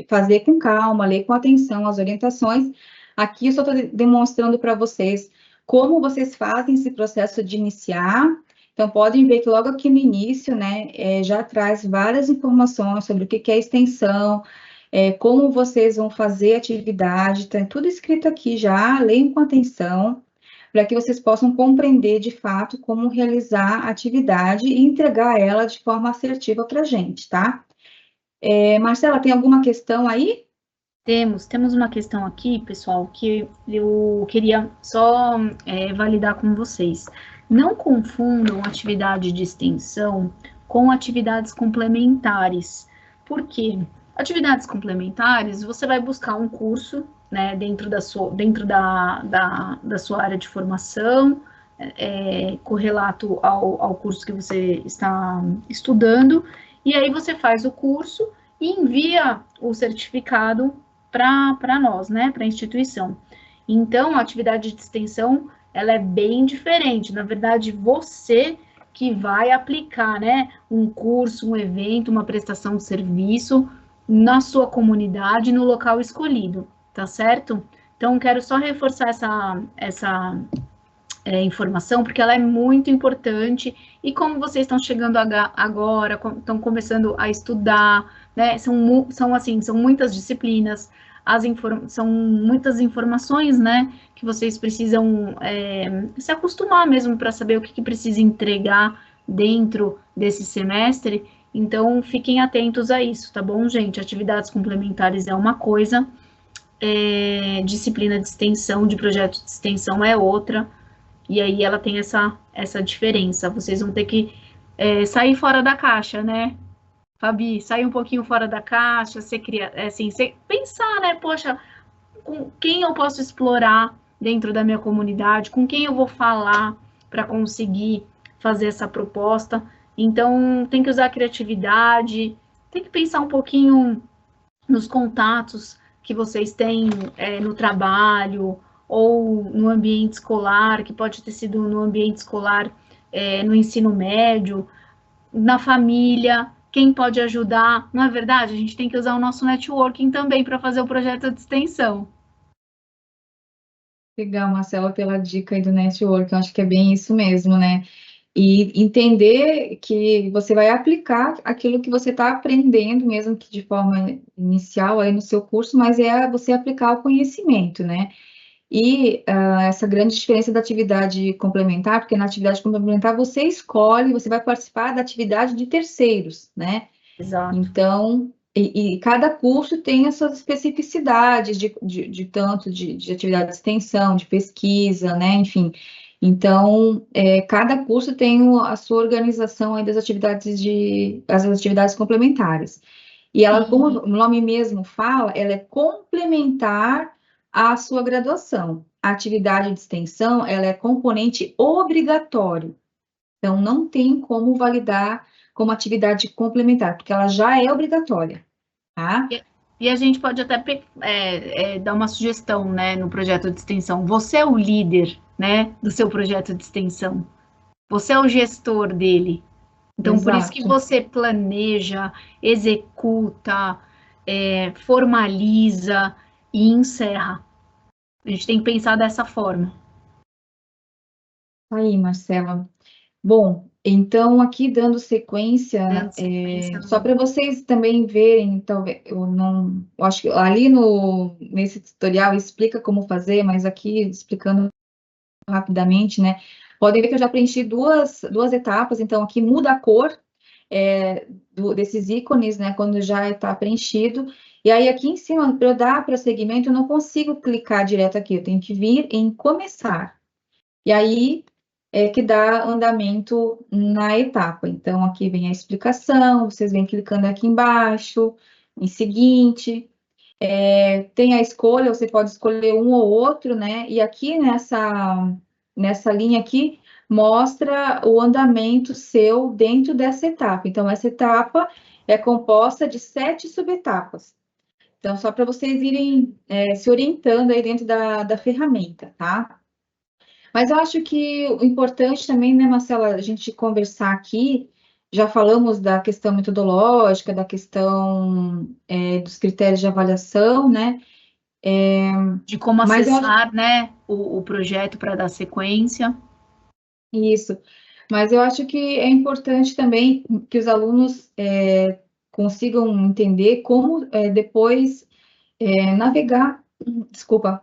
A: fazer com calma, ler com atenção as orientações. Aqui eu só estou demonstrando para vocês como vocês fazem esse processo de iniciar. Então, podem ver que logo aqui no início, né, já traz várias informações sobre o que é extensão, como vocês vão fazer a atividade, tá tudo escrito aqui já, leiam com atenção, para que vocês possam compreender de fato como realizar a atividade e entregar ela de forma assertiva para a gente, tá? Marcela, tem alguma questão aí?
B: Temos uma questão aqui, pessoal, que eu queria só validar com vocês. Não confundam atividade de extensão com atividades complementares. Por quê? Atividades complementares, você vai buscar um curso, né, dentro da sua área de formação, correlato ao curso que você está estudando, e aí você faz o curso e envia o certificado para nós, né, para a instituição. Então, a atividade de extensão, ela é bem diferente. Na verdade, você que vai aplicar, né, um curso, um evento, uma prestação de serviço na sua comunidade, no local escolhido, tá certo? Então, quero só reforçar essa informação, porque ela é muito importante, e como vocês estão chegando agora, estão começando a estudar, né, são muitas disciplinas, são muitas informações, né, que vocês precisam se acostumar mesmo para saber o que precisa entregar dentro desse semestre. Então, fiquem atentos a isso, tá bom, gente? Atividades complementares é uma coisa, disciplina de extensão, de projeto de extensão é outra, e aí ela tem essa diferença. Vocês vão ter que sair fora da caixa, né? Fabi, sair um pouquinho fora da caixa, pensar, né? Poxa, com quem eu posso explorar dentro da minha comunidade, com quem eu vou falar para conseguir fazer essa proposta. Então, tem que usar a criatividade, tem que pensar um pouquinho nos contatos que vocês têm no trabalho ou no ambiente escolar, que pode ter sido no ambiente escolar, no ensino médio, na família, quem pode ajudar. Não é verdade? A gente tem que usar o nosso networking também para fazer o projeto de extensão.
A: Legal, Marcela, pela dica aí do network, eu acho que é bem isso mesmo, né? e entender que você vai aplicar aquilo que você está aprendendo, mesmo que de forma inicial aí no seu curso, mas é você aplicar o conhecimento, né? E essa grande diferença da atividade complementar, porque na atividade complementar você escolhe, você vai participar da atividade de terceiros, né?
B: Exato.
A: Então, e cada curso tem as suas especificidades de tanto de atividade de extensão, de pesquisa, né? Enfim. Então, cada curso tem a sua organização aí das atividades as atividades complementares. E ela, como
B: E,
A: o nome mesmo fala, ela é complementar à sua graduação. A atividade de extensão, ela é componente obrigatório. Então, não tem como validar como atividade complementar, porque ela já é obrigatória, tá?
B: e a gente pode até dar uma sugestão, né, no projeto de extensão. Você é o líder, né, do seu projeto de extensão. Você é o gestor dele. Então, por isso que
A: Exato.
B: você planeja, executa, formaliza e encerra. A gente tem que pensar dessa forma.
A: Aí, Marcela. Bom, então aqui dando
B: Dando
A: sequência,
B: sequência
A: só
B: no...
A: para vocês também verem, talvez eu não, eu acho que ali no nesse tutorial explica como fazer, mas aqui explicando rapidamente, né? Podem ver que eu já preenchi duas etapas, então aqui muda a cor desses ícones, né? Quando já está preenchido. E aí aqui em cima, para eu dar prosseguimento, eu não consigo clicar direto aqui, eu tenho que vir em começar. E aí é que dá andamento na etapa. Então, aqui vem a explicação, vocês vêm clicando aqui embaixo, em seguinte, tem a escolha, você pode escolher um ou outro, né? E aqui nessa linha aqui, mostra o andamento seu dentro dessa etapa. Então, essa etapa é composta de 7 subetapas. Então, só para vocês irem se orientando aí dentro da ferramenta, tá? Mas eu acho que o importante também, né, Marcela, a gente conversar aqui, já falamos da questão metodológica, da questão dos critérios de avaliação, né?
B: De como
A: Mas eu acho
B: acessar, né, o projeto para dar sequência.
A: isso. Mas eu acho que é importante também que os alunos consigam entender como depois navegar, desculpa,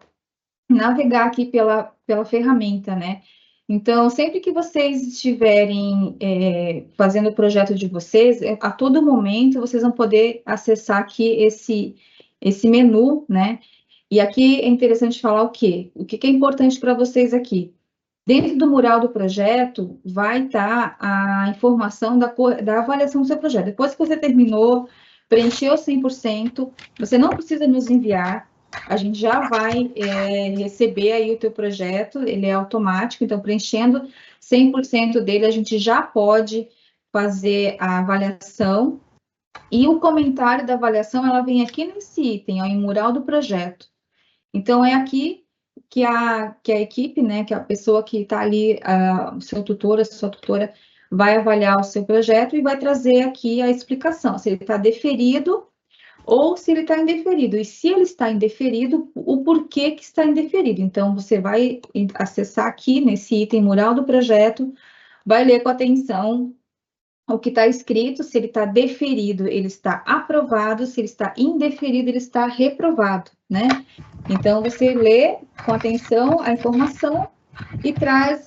A: navegar aqui pela ferramenta, né? Então, sempre que vocês estiverem fazendo o projeto de vocês, a todo momento vocês vão poder acessar aqui esse menu, né? E aqui é interessante falar o quê? O que é importante para vocês aqui? Dentro do mural do projeto, vai estar a informação da avaliação do seu projeto. Depois que você terminou, preencheu 100%, você não precisa nos enviar, a gente já vai receber aí o teu projeto, ele é automático, então preenchendo 100% dele, a gente já pode fazer a avaliação, e o comentário da avaliação, ela vem aqui nesse item, ó, em mural do projeto. Então, é aqui que a equipe, né, que a pessoa que está ali, o seu tutor, a sua tutora, vai avaliar o seu projeto e vai trazer aqui a explicação, se ele está deferido ou se ele está indeferido. E se ele está indeferido, o porquê que está indeferido. Então, você vai acessar aqui nesse item mural do projeto, vai ler com atenção o que está escrito, se ele está deferido, ele está aprovado, se ele está indeferido, ele está reprovado, né? Então, você lê com atenção a informação e traz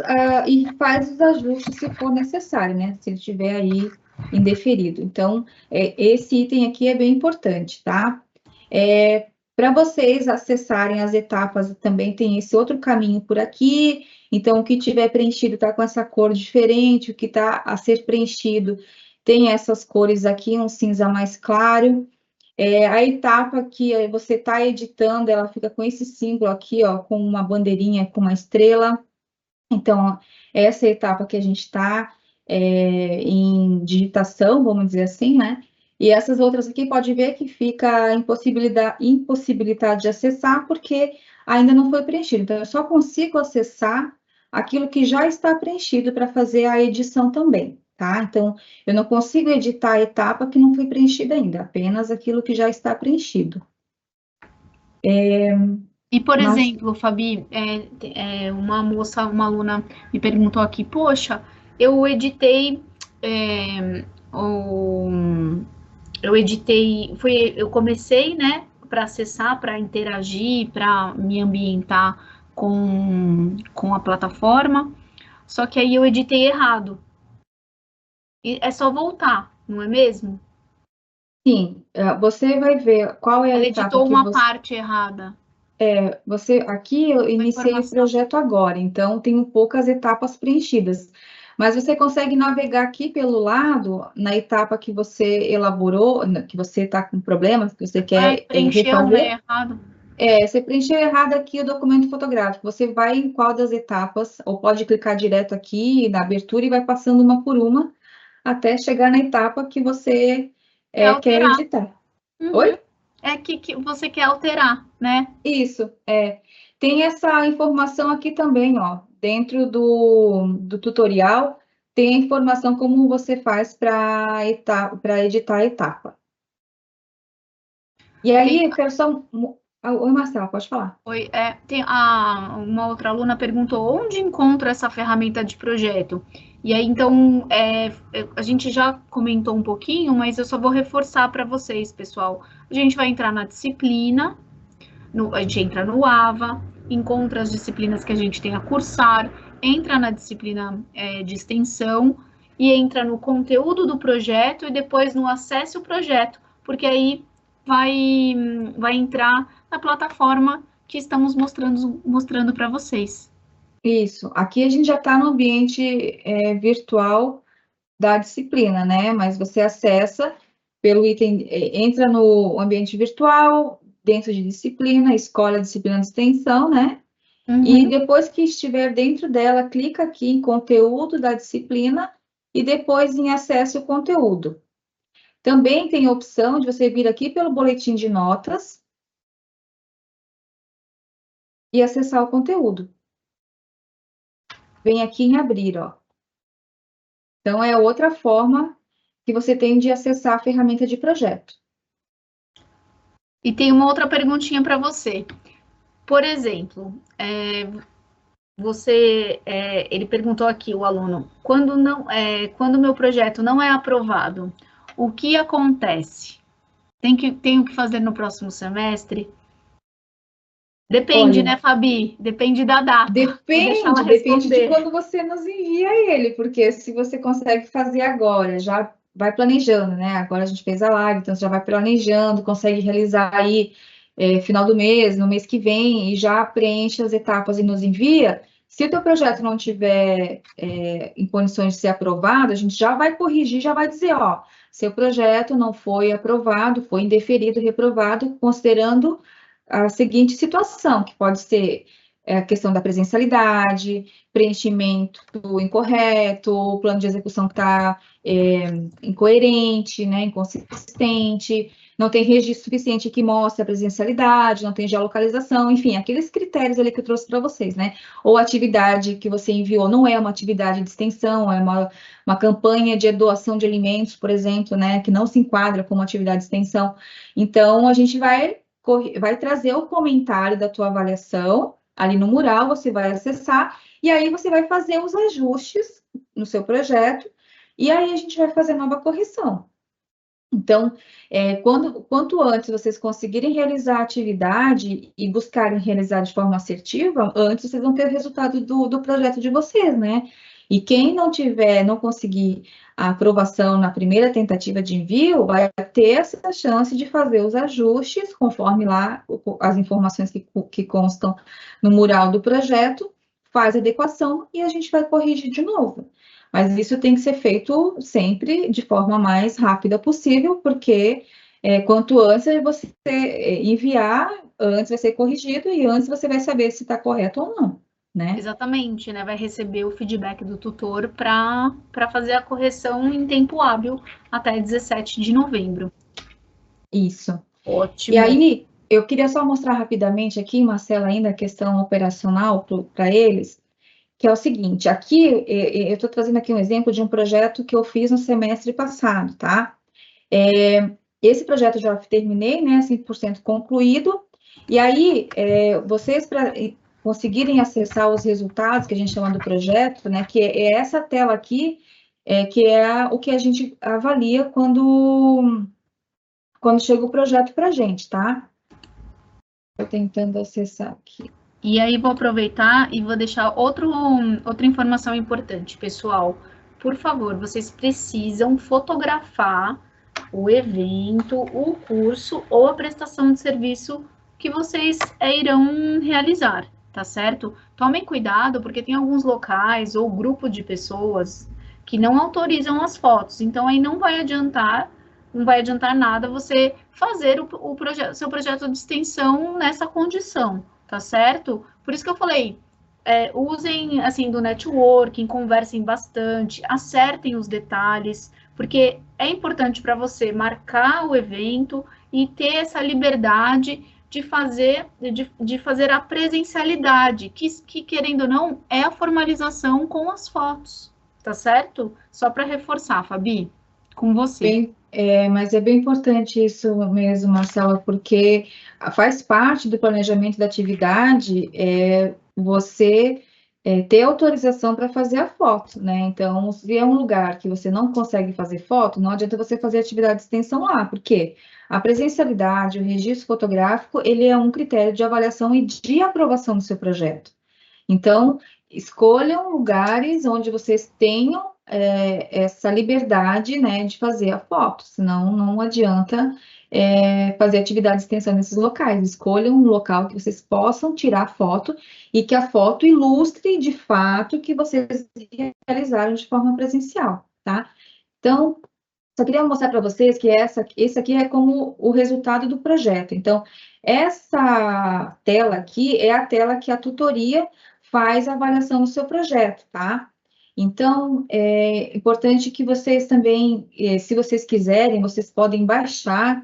A: e faz os ajustes se for necessário, né? Se ele estiver aí indeferido. Então, esse item aqui é bem importante, tá? Para vocês acessarem as etapas, também tem esse outro caminho por aqui. Então, o que tiver preenchido está com essa cor diferente, o que está a ser preenchido tem essas cores aqui, um cinza mais claro. A etapa que você está editando, ela fica com esse símbolo aqui, ó, com uma bandeirinha, com uma estrela. Então, essa é a etapa que a gente está em digitação, vamos dizer assim, né? E essas outras aqui, pode ver que fica impossibilidade de acessar, porque ainda não foi preenchido. Então, eu só consigo acessar aquilo que já está preenchido para fazer a edição também, tá? Então, eu não consigo editar a etapa que não foi preenchida ainda, apenas aquilo que já está preenchido.
B: E, por
A: Mas,
B: exemplo, Fabi, uma moça, uma aluna me perguntou aqui, poxa, Eu editei, é, o, eu comecei, né, para acessar, para interagir, para me ambientar com a plataforma, só que aí eu editei errado. E é só voltar, não é mesmo?
A: Sim, você vai ver qual é a
B: Ela
A: etapa
B: editou
A: que
B: uma parte errada
A: aqui eu
B: da
A: iniciei o
B: informação.
A: projeto agora, então tenho poucas etapas preenchidas. Mas você consegue navegar aqui pelo lado, na etapa que você elaborou, que você está com problemas, que você
B: É,
A: quer
B: preencheu, né,
A: refazer.
B: errado.
A: Você preencheu errado aqui o documento fotográfico. Você vai em qual das etapas, ou pode clicar direto aqui na abertura e vai passando uma por uma, até chegar na etapa que você
B: É
A: quer
B: alterar.
A: editar.
B: Uhum.
A: Oi?
B: É que você quer alterar, né?
A: Isso, é. Tem essa informação aqui também, ó. Dentro do tutorial, tem a informação como você faz para editar a etapa. E
B: Tem,
A: aí, eu quero só. Oi, Marcela, pode falar.
B: uma outra aluna perguntou onde encontra essa ferramenta de projeto. E aí, então, a gente já comentou um pouquinho, mas eu só vou reforçar para vocês, pessoal. A gente vai entrar na disciplina, a gente entra no AVA, encontra as disciplinas que a gente tem a cursar, entra na disciplina de extensão e entra no conteúdo do projeto e depois no acesse o projeto, porque aí vai, vai entrar na plataforma que estamos mostrando para vocês.
A: Isso. Aqui a gente já está no ambiente virtual da disciplina, né? Mas você acessa pelo item, entra no ambiente virtual, dentro de disciplina, escolhe a disciplina de extensão, né? E
B: Uhum.
A: depois que estiver dentro dela, clica aqui em conteúdo da disciplina e depois em acesso ao conteúdo. Também tem a opção de você vir aqui pelo boletim de notas e acessar o conteúdo. Vem aqui em abrir, ó. Então, é outra forma que você tem de acessar a ferramenta de projeto.
B: E tem uma outra perguntinha para você. Por exemplo, ele perguntou aqui, o aluno, quando o meu projeto não é aprovado, o que acontece? Tenho que fazer no próximo semestre? Depende, né,
A: Olha,
B: Fabi? Depende da data. Vou deixar ela
A: depende de
B: responder.
A: quando você nos envia ele, porque se você consegue fazer agora, já vai planejando, né? Agora a gente fez a live, então você já vai planejando, consegue realizar aí final do mês, no mês que vem, e já preenche as etapas e nos envia. Se o teu projeto não tiver em condições de ser aprovado, a gente já vai corrigir, já vai dizer, ó, seu projeto não foi aprovado, foi indeferido, reprovado, considerando a seguinte situação, que pode ser a questão da presencialidade, preenchimento incorreto, o plano de execução que está incoerente, né, inconsistente, não tem registro suficiente que mostre a presencialidade, não tem geolocalização, enfim, aqueles critérios ali que eu trouxe para vocês, né? Ou a atividade que você enviou não é uma atividade de extensão, é uma campanha de doação de alimentos, por exemplo, né, que não se enquadra como atividade de extensão. Então, a gente vai trazer o comentário da tua avaliação ali no mural, você vai acessar e aí você vai fazer os ajustes no seu projeto e aí a gente vai fazer nova correção. Então, quanto antes vocês conseguirem realizar a atividade e buscarem realizar de forma assertiva, antes vocês vão ter o resultado do projeto de vocês, né? E quem não conseguir a aprovação na primeira tentativa de envio, vai ter essa chance de fazer os ajustes, conforme lá as informações que constam no mural do projeto, faz a adequação e a gente vai corrigir de novo. Mas isso tem que ser feito sempre de forma mais rápida possível, porque quanto antes você enviar, antes vai ser corrigido e antes você vai saber se está correto ou não, né?
B: Exatamente, né? Vai receber o feedback do tutor para fazer a correção em tempo hábil até 17 de novembro.
A: Isso. E
B: Ótimo.
A: aí, eu queria só mostrar rapidamente aqui, Marcela, ainda a questão operacional para eles, que é o seguinte, aqui eu estou trazendo aqui um exemplo de um projeto que eu fiz no semestre passado, tá? Esse projeto já terminei, né, 100% concluído, e aí, vocês, conseguirem acessar os resultados que a gente chama do projeto, né, que é essa tela aqui, que é o que a gente avalia quando chega o projeto para a gente, tá? Estou tentando acessar aqui.
B: E aí vou aproveitar e vou deixar outra informação importante, pessoal. Por favor, vocês precisam fotografar o evento, o curso ou a prestação de serviço que vocês irão realizar, tá certo? Tomem cuidado, porque tem alguns locais ou grupo de pessoas que não autorizam as fotos, então aí não vai adiantar nada você fazer seu projeto de extensão nessa condição, tá certo? Por isso que eu falei, usem, assim, do networking, conversem bastante, acertem os detalhes, porque é importante para você marcar o evento e ter essa liberdade de fazer a presencialidade, que, querendo ou não, é a formalização com as fotos, tá certo? Só para reforçar, Fabi, com você.
A: Mas é bem importante isso mesmo, Marcela, porque faz parte do planejamento da atividade você ter autorização para fazer a foto, né? Então, se é um lugar que você não consegue fazer foto, não adianta você fazer atividade de extensão lá, porque a presencialidade, o registro fotográfico, ele é um critério de avaliação e de aprovação do seu projeto. Então, escolham lugares onde vocês tenham essa liberdade, né, de fazer a foto, senão não adianta fazer atividade de extensão nesses locais. Escolham um local que vocês possam tirar foto e que a foto ilustre de fato que vocês realizaram de forma presencial, tá? Então, só queria mostrar para vocês que esse aqui é como o resultado do projeto. Então, essa tela aqui é a tela que a tutoria faz a avaliação do seu projeto, tá? Então, é importante que vocês também, se vocês quiserem, vocês podem baixar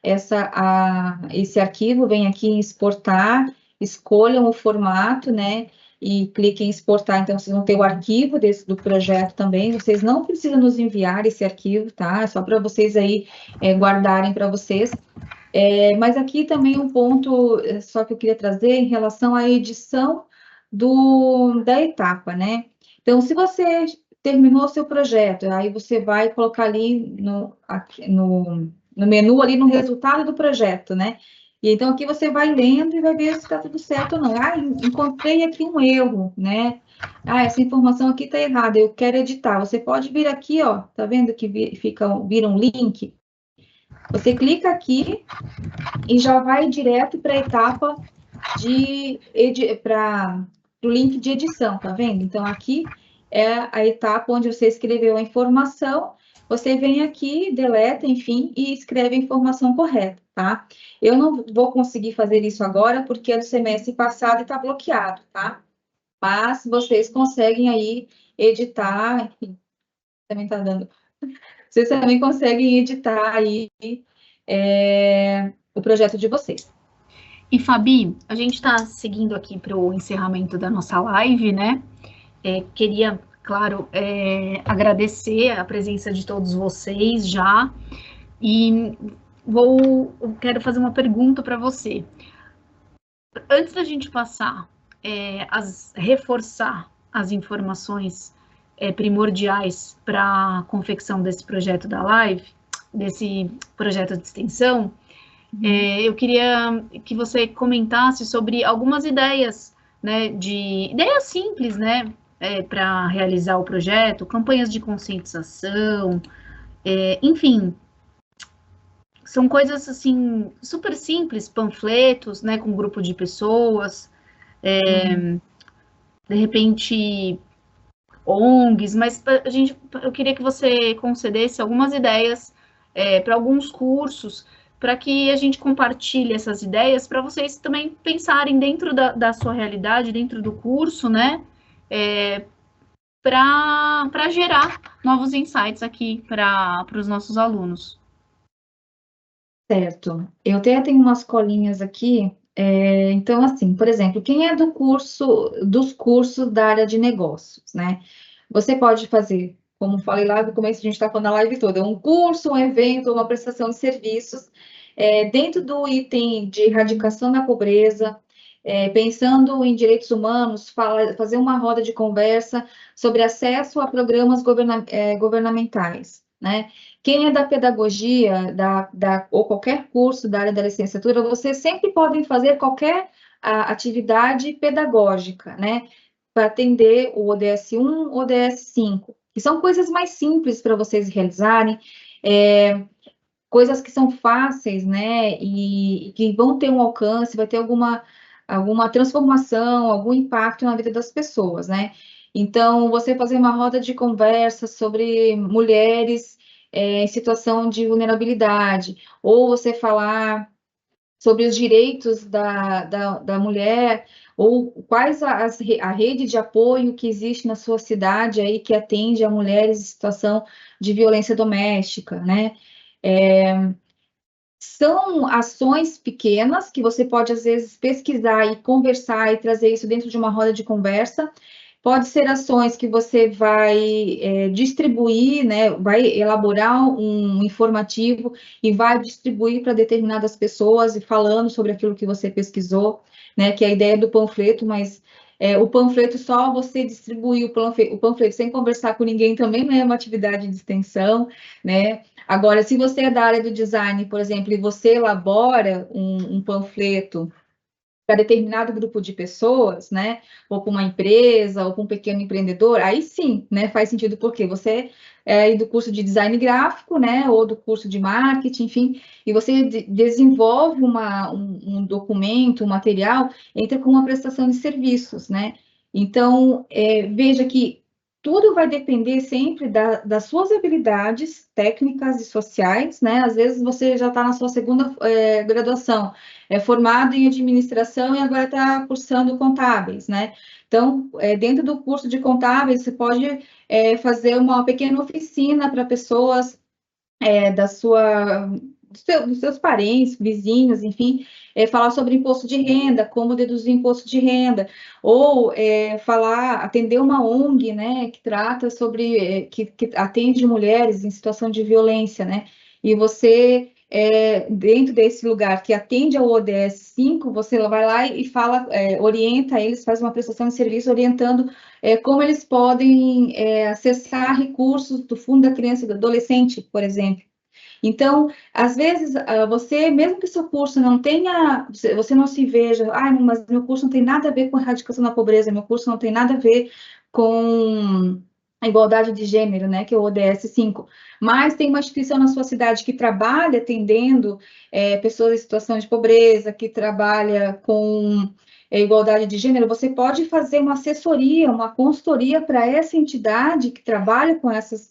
A: esse arquivo, vem aqui em exportar, escolham o formato, né? E cliquem em exportar, então vocês vão ter o arquivo do projeto também. Vocês não precisam nos enviar esse arquivo, tá? É só para vocês aí guardarem para vocês. Mas aqui também um ponto só que eu queria trazer em relação à edição da etapa, né? Então, se você terminou o seu projeto, aí você vai colocar ali no menu, ali no resultado do projeto, né? E então aqui você vai lendo e vai ver se está tudo certo ou não. Ah, encontrei aqui um erro, né? Ah, essa informação aqui está errada, eu quero editar. Você pode vir aqui, ó, tá vendo que vira um link? Você clica aqui e já vai direto para a etapa para o link de edição, tá vendo? Então, aqui é a etapa onde você escreveu a informação, você vem aqui, deleta, enfim, e escreve a informação correta, tá? Eu não vou conseguir fazer isso agora, porque é do semestre passado e está bloqueado, tá? Mas vocês conseguem aí editar, enfim, também tá dando. Vocês também conseguem editar aí o projeto de vocês.
B: E, Fabi, a gente está seguindo aqui para o encerramento da nossa live, né? Queria, claro, agradecer a presença de todos vocês já, e quero fazer uma pergunta para você. Antes da gente passar, reforçar as informações primordiais para a confecção desse projeto da live, desse projeto de extensão, eu queria que você comentasse sobre algumas ideias, né, ideias simples, né, para realizar o projeto, campanhas de conscientização, enfim, são coisas assim super simples, panfletos, né, com um grupo de pessoas, de repente ONGs, mas eu queria que você concedesse algumas ideias para alguns cursos, para que a gente compartilhe essas ideias, para vocês também pensarem dentro da sua realidade, dentro do curso, né? Para gerar novos insights aqui para os nossos alunos.
A: Certo. Eu até tenho umas colinhas aqui. Então, assim, por exemplo, quem é dos cursos da área de negócios, né? Você pode fazer, como falei lá no começo, a gente está falando a live toda, um curso, um evento, uma prestação de serviços, dentro do item de erradicação da pobreza, pensando em direitos humanos, fazer uma roda de conversa sobre acesso a programas governamentais, né? Quem é da pedagogia, ou qualquer curso da área da licenciatura, vocês sempre podem fazer qualquer atividade pedagógica, né? Para atender o ODS 1, ODS 5, que são coisas mais simples para vocês realizarem, coisas que são fáceis, né? E que vão ter um alcance, vai ter alguma transformação, algum impacto na vida das pessoas, né? Então, você fazer uma roda de conversa sobre mulheres em situação de vulnerabilidade, ou você falar sobre os direitos da mulher, ou quais a rede de apoio que existe na sua cidade aí que atende a mulheres em situação de violência doméstica, né? São ações pequenas que você pode, às vezes, pesquisar e conversar e trazer isso dentro de uma roda de conversa. Pode ser ações que você vai distribuir, né? Vai elaborar um informativo e vai distribuir para determinadas pessoas e falando sobre aquilo que você pesquisou, né? Que é a ideia do panfleto, mas o panfleto, só você distribuir o panfleto sem conversar com ninguém também não é uma atividade de extensão, né? Agora, se você é da área do design, por exemplo, e você elabora um panfleto para determinado grupo de pessoas, né, ou para uma empresa, ou para um pequeno empreendedor, aí sim, né, faz sentido, porque você é do curso de design gráfico, né, ou do curso de marketing, enfim, e você desenvolve um documento, um material, entra com uma prestação de serviços, né. Então, veja que tudo vai depender sempre das suas habilidades técnicas e sociais, né? Às vezes você já está na sua segunda graduação, é formado em administração e agora está cursando contábeis, né? Então, dentro do curso de contábeis, você pode fazer uma pequena oficina para pessoas da sua, dos seus parentes, vizinhos, enfim, falar sobre imposto de renda, como deduzir imposto de renda, ou atender uma ONG, né, que trata sobre, que atende mulheres em situação de violência, né, e você, dentro desse lugar que atende ao ODS 5, você vai lá e fala, orienta eles, faz uma prestação de serviço orientando como eles podem acessar recursos do Fundo da Criança e do Adolescente, por exemplo. Então, às vezes, você, mesmo que seu curso não tenha, você não se veja, mas meu curso não tem nada a ver com erradicação da pobreza, meu curso não tem nada a ver com a igualdade de gênero, né, que é o ODS 5, mas tem uma instituição na sua cidade que trabalha atendendo pessoas em situação de pobreza, que trabalha com igualdade de gênero, você pode fazer uma assessoria, uma consultoria para essa entidade que trabalha com essas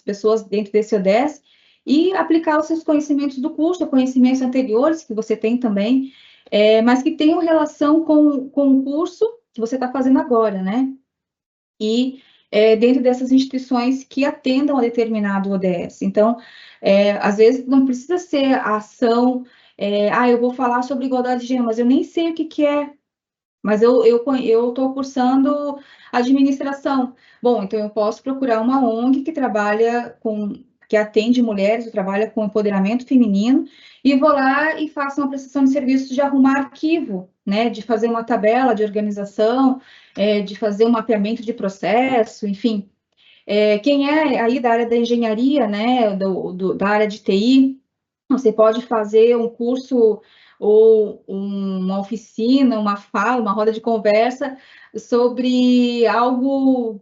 A: pessoas dentro desse ODS, e aplicar os seus conhecimentos do curso, conhecimentos anteriores que você tem também, mas que tenham relação com o curso que você está fazendo agora, né? E dentro dessas instituições que atendam a determinado ODS. Então, às vezes não precisa ser a ação, eu vou falar sobre igualdade de gênero, mas eu nem sei o que é, mas eu estou cursando administração. Bom, então eu posso procurar uma ONG que atende mulheres, trabalha com empoderamento feminino, e vou lá e faço uma prestação de serviço de arrumar arquivo, né, de fazer uma tabela de organização, de fazer um mapeamento de processo, enfim. Quem é aí da área da engenharia, né, da área de TI, você pode fazer um curso ou uma oficina, uma fala, uma roda de conversa sobre algo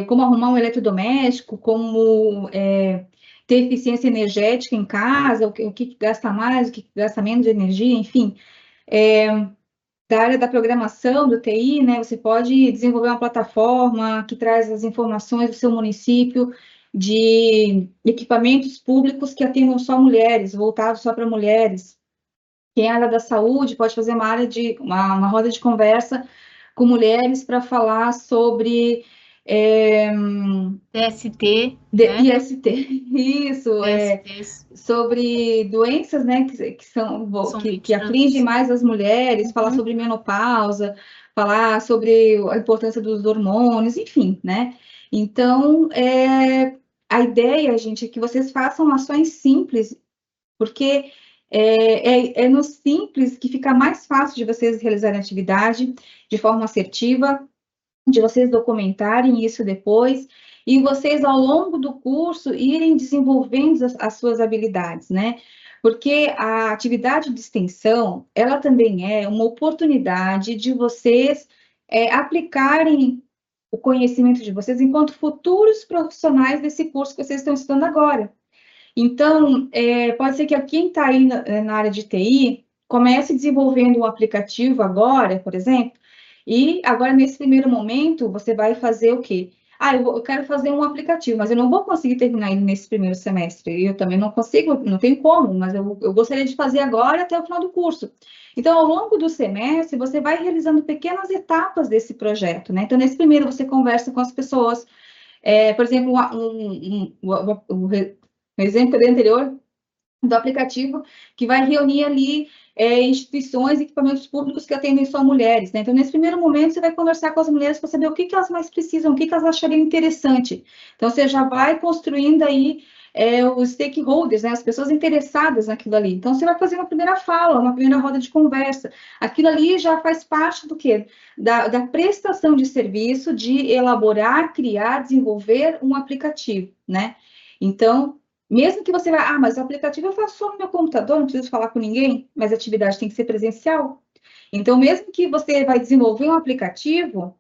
A: como arrumar um eletrodoméstico, como ter eficiência energética em casa, o que gasta mais, o que gasta menos de energia, enfim. Da área da programação, do TI, né, você pode desenvolver uma plataforma que traz as informações do seu município de equipamentos públicos que atendam só mulheres, voltados só para mulheres. Quem é área da saúde pode fazer uma roda de conversa com mulheres para falar sobre
B: DST, né?
A: IST, isso, sobre doenças, né, que afligem mais as mulheres, falar sobre menopausa, falar sobre a importância dos hormônios, enfim, né? Então, a ideia, gente, é que vocês façam ações simples, porque É no simples que fica mais fácil de vocês realizarem a atividade de forma assertiva, de vocês documentarem isso depois, e vocês, ao longo do curso, irem desenvolvendo as suas habilidades, né? Porque a atividade de extensão, ela também é uma oportunidade de vocês aplicarem o conhecimento de vocês enquanto futuros profissionais desse curso que vocês estão estudando agora. Então, pode ser que quem está aí na área de TI comece desenvolvendo um aplicativo agora, por exemplo, e agora, nesse primeiro momento, você vai fazer o quê? Eu quero fazer um aplicativo, mas eu não vou conseguir terminar ele nesse primeiro semestre. Eu também não consigo, não tenho como, mas eu gostaria de fazer agora até o final do curso. Então, ao longo do semestre, você vai realizando pequenas etapas desse projeto, né? Então, nesse primeiro, você conversa com as pessoas. Por exemplo, o exemplo anterior do aplicativo que vai reunir ali instituições e equipamentos públicos que atendem só mulheres, né? Então, nesse primeiro momento, você vai conversar com as mulheres para saber o que elas mais precisam, o que elas achariam interessante. Então, você já vai construindo aí os stakeholders, né? As pessoas interessadas naquilo ali. Então, você vai fazer uma primeira fala, uma primeira roda de conversa. Aquilo ali já faz parte do quê? Da prestação de serviço, de elaborar, criar, desenvolver um aplicativo, né? Então, mesmo que você vá, mas o aplicativo eu faço só no meu computador, não preciso falar com ninguém, mas a atividade tem que ser presencial. Então, mesmo que você vai desenvolver um aplicativo,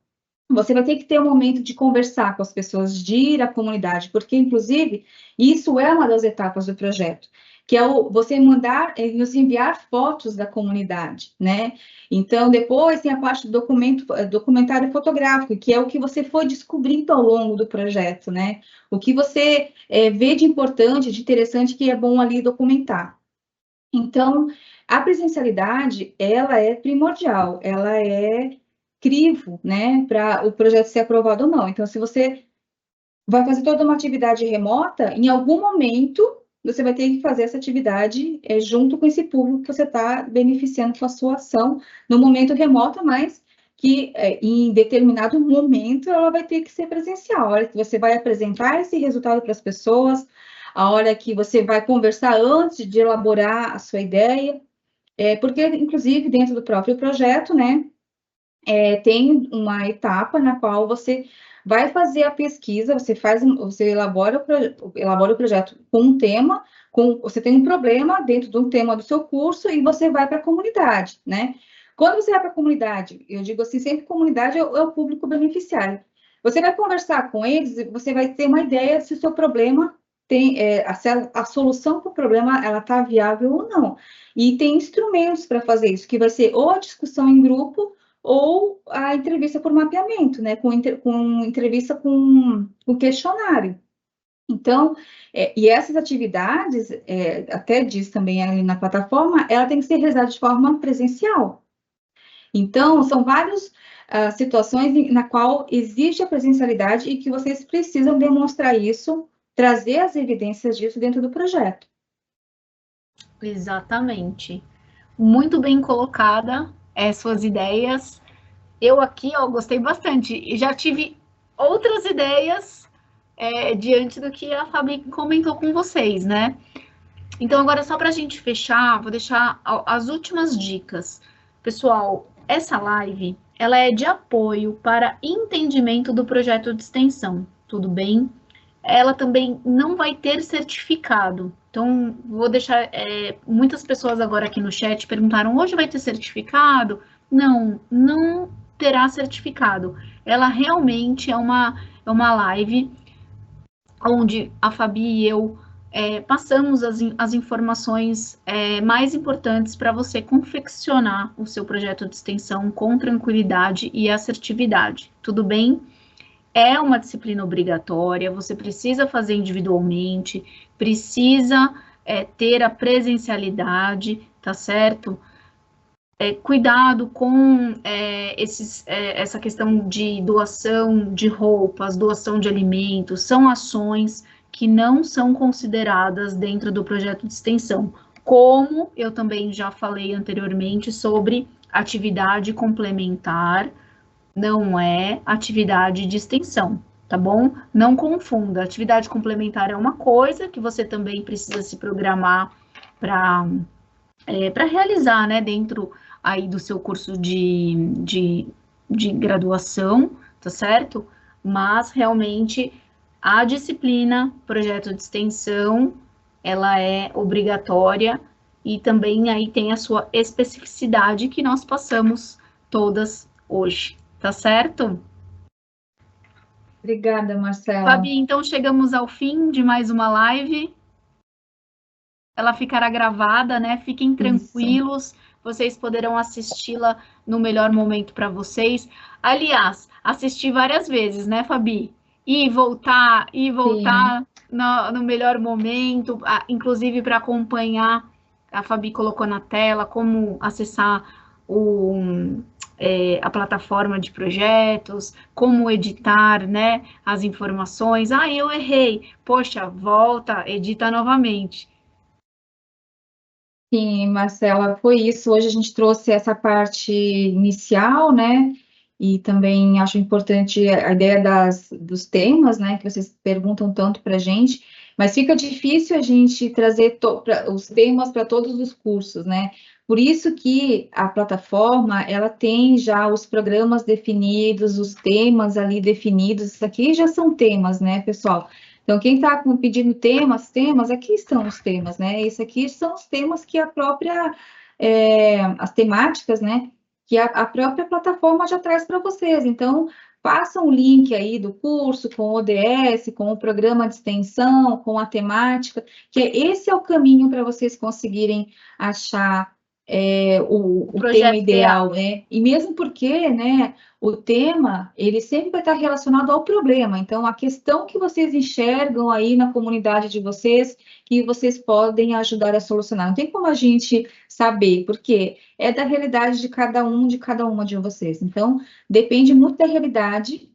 A: você vai ter que ter um momento de conversar com as pessoas, de ir à comunidade, porque, inclusive, isso é uma das etapas do projeto, que é você mandar, nos enviar fotos da comunidade, né? Então, depois tem a parte do documentário fotográfico, que é o que você foi descobrindo ao longo do projeto, né? O que você vê de importante, de interessante, que é bom ali documentar. Então, a presencialidade, ela é primordial, ela é crivo, né, para o projeto ser aprovado ou não. Então, se você vai fazer toda uma atividade remota, em algum momento você vai ter que fazer essa atividade junto com esse público que você está beneficiando com a sua ação no momento remoto, mas que em determinado momento ela vai ter que ser presencial. A hora que você vai apresentar esse resultado para as pessoas, a hora que você vai conversar antes de elaborar a sua ideia, porque, inclusive, dentro do próprio projeto, né, tem uma etapa na qual você vai fazer a pesquisa, você elabora o projeto com um tema, você tem um problema dentro de um tema do seu curso e você vai para a comunidade, né? Quando você vai para a comunidade, eu digo assim, sempre comunidade é o público beneficiário. Você vai conversar com eles, você vai ter uma ideia se o seu problema tem, a solução para o problema, ela está viável ou não. E tem instrumentos para fazer isso, que vai ser ou a discussão em grupo, ou a entrevista por mapeamento, né, com entrevista com questionário. Então, e essas atividades, até diz também ali na plataforma, ela tem que ser realizada de forma presencial. Então, são várias situações na qual existe a presencialidade e que vocês precisam demonstrar isso, trazer as evidências disso dentro do projeto.
B: Exatamente. Muito bem colocada suas ideias. Eu aqui, gostei bastante. E já tive outras ideias diante do que a Fabi comentou com vocês, né? Então, agora, só para a gente fechar, vou deixar as últimas dicas. Pessoal, essa live, ela é de apoio para entendimento do projeto de extensão, tudo bem? Ela também não vai ter certificado. Então, vou deixar... muitas pessoas agora aqui no chat perguntaram, hoje vai ter certificado? Não, não terá certificado. Ela realmente é uma live onde a Fabi e eu passamos as informações mais importantes para você confeccionar o seu projeto de extensão com tranquilidade e assertividade. Tudo bem? É uma disciplina obrigatória, você precisa fazer individualmente, precisa ter a presencialidade, tá certo? Cuidado com essa questão de doação de roupas, doação de alimentos, são ações que não são consideradas dentro do projeto de extensão, como eu também já falei anteriormente sobre atividade complementar, não é atividade de extensão, tá bom? Não confunda, atividade complementar é uma coisa que você também precisa se programar para para realizar, né, dentro aí do seu curso de graduação, tá certo? Mas realmente a disciplina projeto de extensão, ela é obrigatória e também aí tem a sua especificidade que nós passamos todas hoje, tá certo?
A: Obrigada, Marcela.
B: Fabi, então chegamos ao fim de mais uma live. Ela ficará gravada, né? Fiquem
A: Isso.
B: tranquilos, vocês poderão assisti-la no melhor momento para vocês. Aliás, assisti várias vezes, né, Fabi? E
A: Sim.
B: voltar no melhor momento, inclusive para acompanhar. A Fabi colocou na tela como acessar a plataforma de projetos, como editar, né, as informações. Ah, eu errei. Poxa, volta, edita novamente.
A: Sim, Marcela, foi isso. Hoje a gente trouxe essa parte inicial, né? E também acho importante a ideia dos temas, né? Que vocês perguntam tanto para a gente, mas fica difícil a gente trazer os temas para todos os cursos, né? Por isso que a plataforma, ela tem já os programas definidos, os temas ali definidos. Isso aqui já são temas, né, pessoal? Então, quem está pedindo temas, aqui estão os temas, né? Esse aqui são os temas que as temáticas, né? Que a própria plataforma já traz para vocês. Então, façam o link aí do curso com o ODS, com o programa de extensão, com a temática, que esse é o caminho para vocês conseguirem achar o tema
B: Projeto ideal.
A: ideal, né? E mesmo porque, né? O tema, ele sempre vai estar relacionado ao problema. Então, a questão que vocês enxergam aí na comunidade de vocês, que vocês podem ajudar a solucionar. Não tem como a gente saber, porque é da realidade de cada um, de cada uma de vocês. Então, depende muito da realidade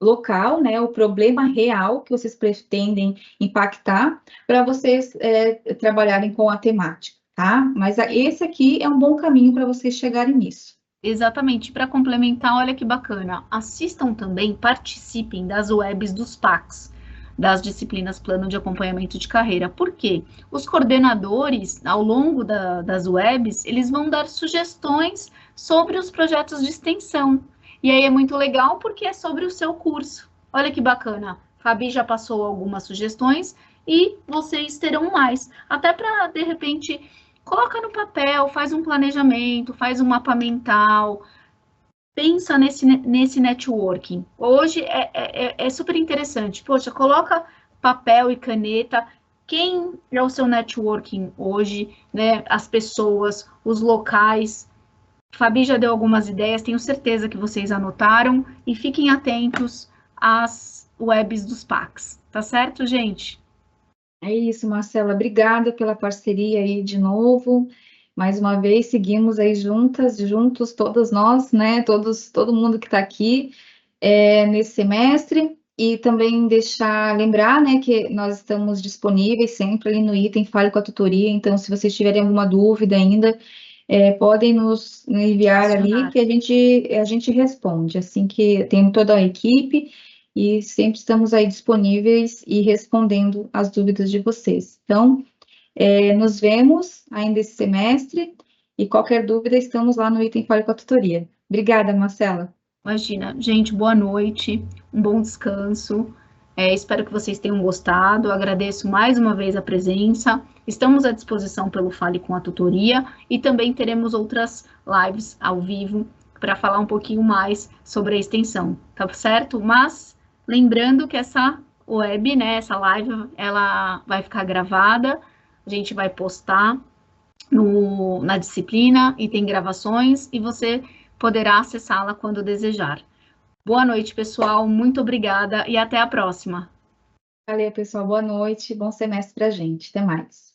A: local, né? O problema real que vocês pretendem impactar para vocês trabalharem com a temática, tá? Mas esse aqui é um bom caminho para vocês chegarem nisso.
B: Exatamente. Para complementar, olha que bacana. Assistam também, participem das webs dos PACs, das disciplinas Plano de Acompanhamento de Carreira. Por quê? Os coordenadores, ao longo das webs, eles vão dar sugestões sobre os projetos de extensão. E aí é muito legal porque é sobre o seu curso. Olha que bacana. Fabi já passou algumas sugestões e vocês terão mais. Até para, de repente, coloca no papel, faz um planejamento, faz um mapa mental, pensa nesse networking. Hoje é super interessante. Poxa, coloca papel e caneta. Quem é o seu networking hoje, né? As pessoas, os locais. Fabi já deu algumas ideias, tenho certeza que vocês anotaram e fiquem atentos às webs dos PACs. Tá certo, gente?
A: É isso, Marcela. Obrigada pela parceria aí de novo. Mais uma vez, seguimos aí juntas, juntos, todas nós, né? Todo mundo que está aqui nesse semestre. E também lembrar, né, que nós estamos disponíveis sempre ali no item Fale com a Tutoria. Então, se vocês tiverem alguma dúvida ainda, podem nos enviar ali
B: Acionar.
A: que a gente responde. Assim que tem toda a equipe e sempre estamos aí disponíveis e respondendo as dúvidas de vocês. Então, nos vemos ainda esse semestre e qualquer dúvida, estamos lá no item Fale com a Tutoria. Obrigada, Marcela.
B: Imagina, gente, boa noite, um bom descanso. Espero que vocês tenham gostado. Agradeço mais uma vez a presença. Estamos à disposição pelo Fale com a Tutoria e também teremos outras lives ao vivo para falar um pouquinho mais sobre a extensão, tá certo? Mas lembrando que essa web, né, essa live, ela vai ficar gravada, a gente vai postar na disciplina e tem gravações e você poderá acessá-la quando desejar. Boa noite, pessoal. Muito obrigada e até a próxima.
A: Valeu, pessoal. Boa noite. Bom semestre para a gente. Até mais.